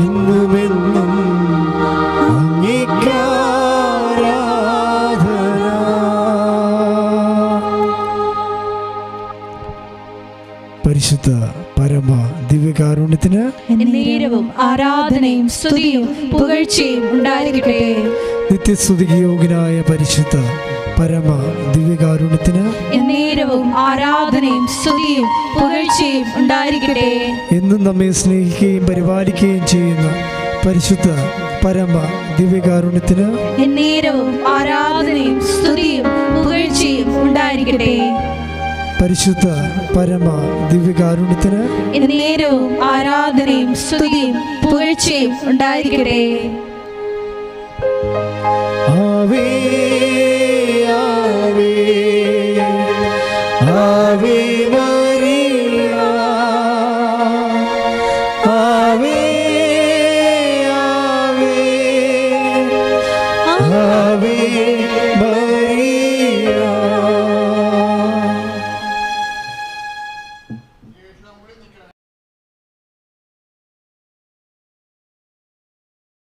ഇന്നുമെന്നും അങ്ങേക്കാരാധന. പരിശുദ്ധ പരമ ദിവ്യകാരുണ്യത്തിന് എന്നേരവും ആരാധനയും സ്തുതിയും പുകഴ്ചയും ഉണ്ടായിരിക്കട്ടെ. നിത്യസ്തുതിക്ക് യോഗ്യനായ പരിശുദ്ധ പരമ ദിവ്യകാരുണ്യത്തിന് എന്നേരവും ആരാധനയും സ്തുതിയും പുകഴ്ചയും ഉണ്ടായിരിക്കട്ടെ. എന്നും നമ്മെ സ്നേഹിക്കുകയും പരിപാലിക്കുകയും ചെയ്യുന്ന പരിശുദ്ധ പരമ ദിവ്യകാരുണ്യത്തിന് എന്നേരവും ആരാധനയും സ്തുതിയും പുകഴ്ചയും ഉണ്ടായിരിക്കട്ടെ. പരിശുദ്ധ പരമ ദിവ്യകാരുണ്യത്തിന് എന്നേരവും ആരാധനയും സ്തുതിയും പുകഴ്ചയും ഉണ്ടായിരിക്കട്ടെ. ആവേ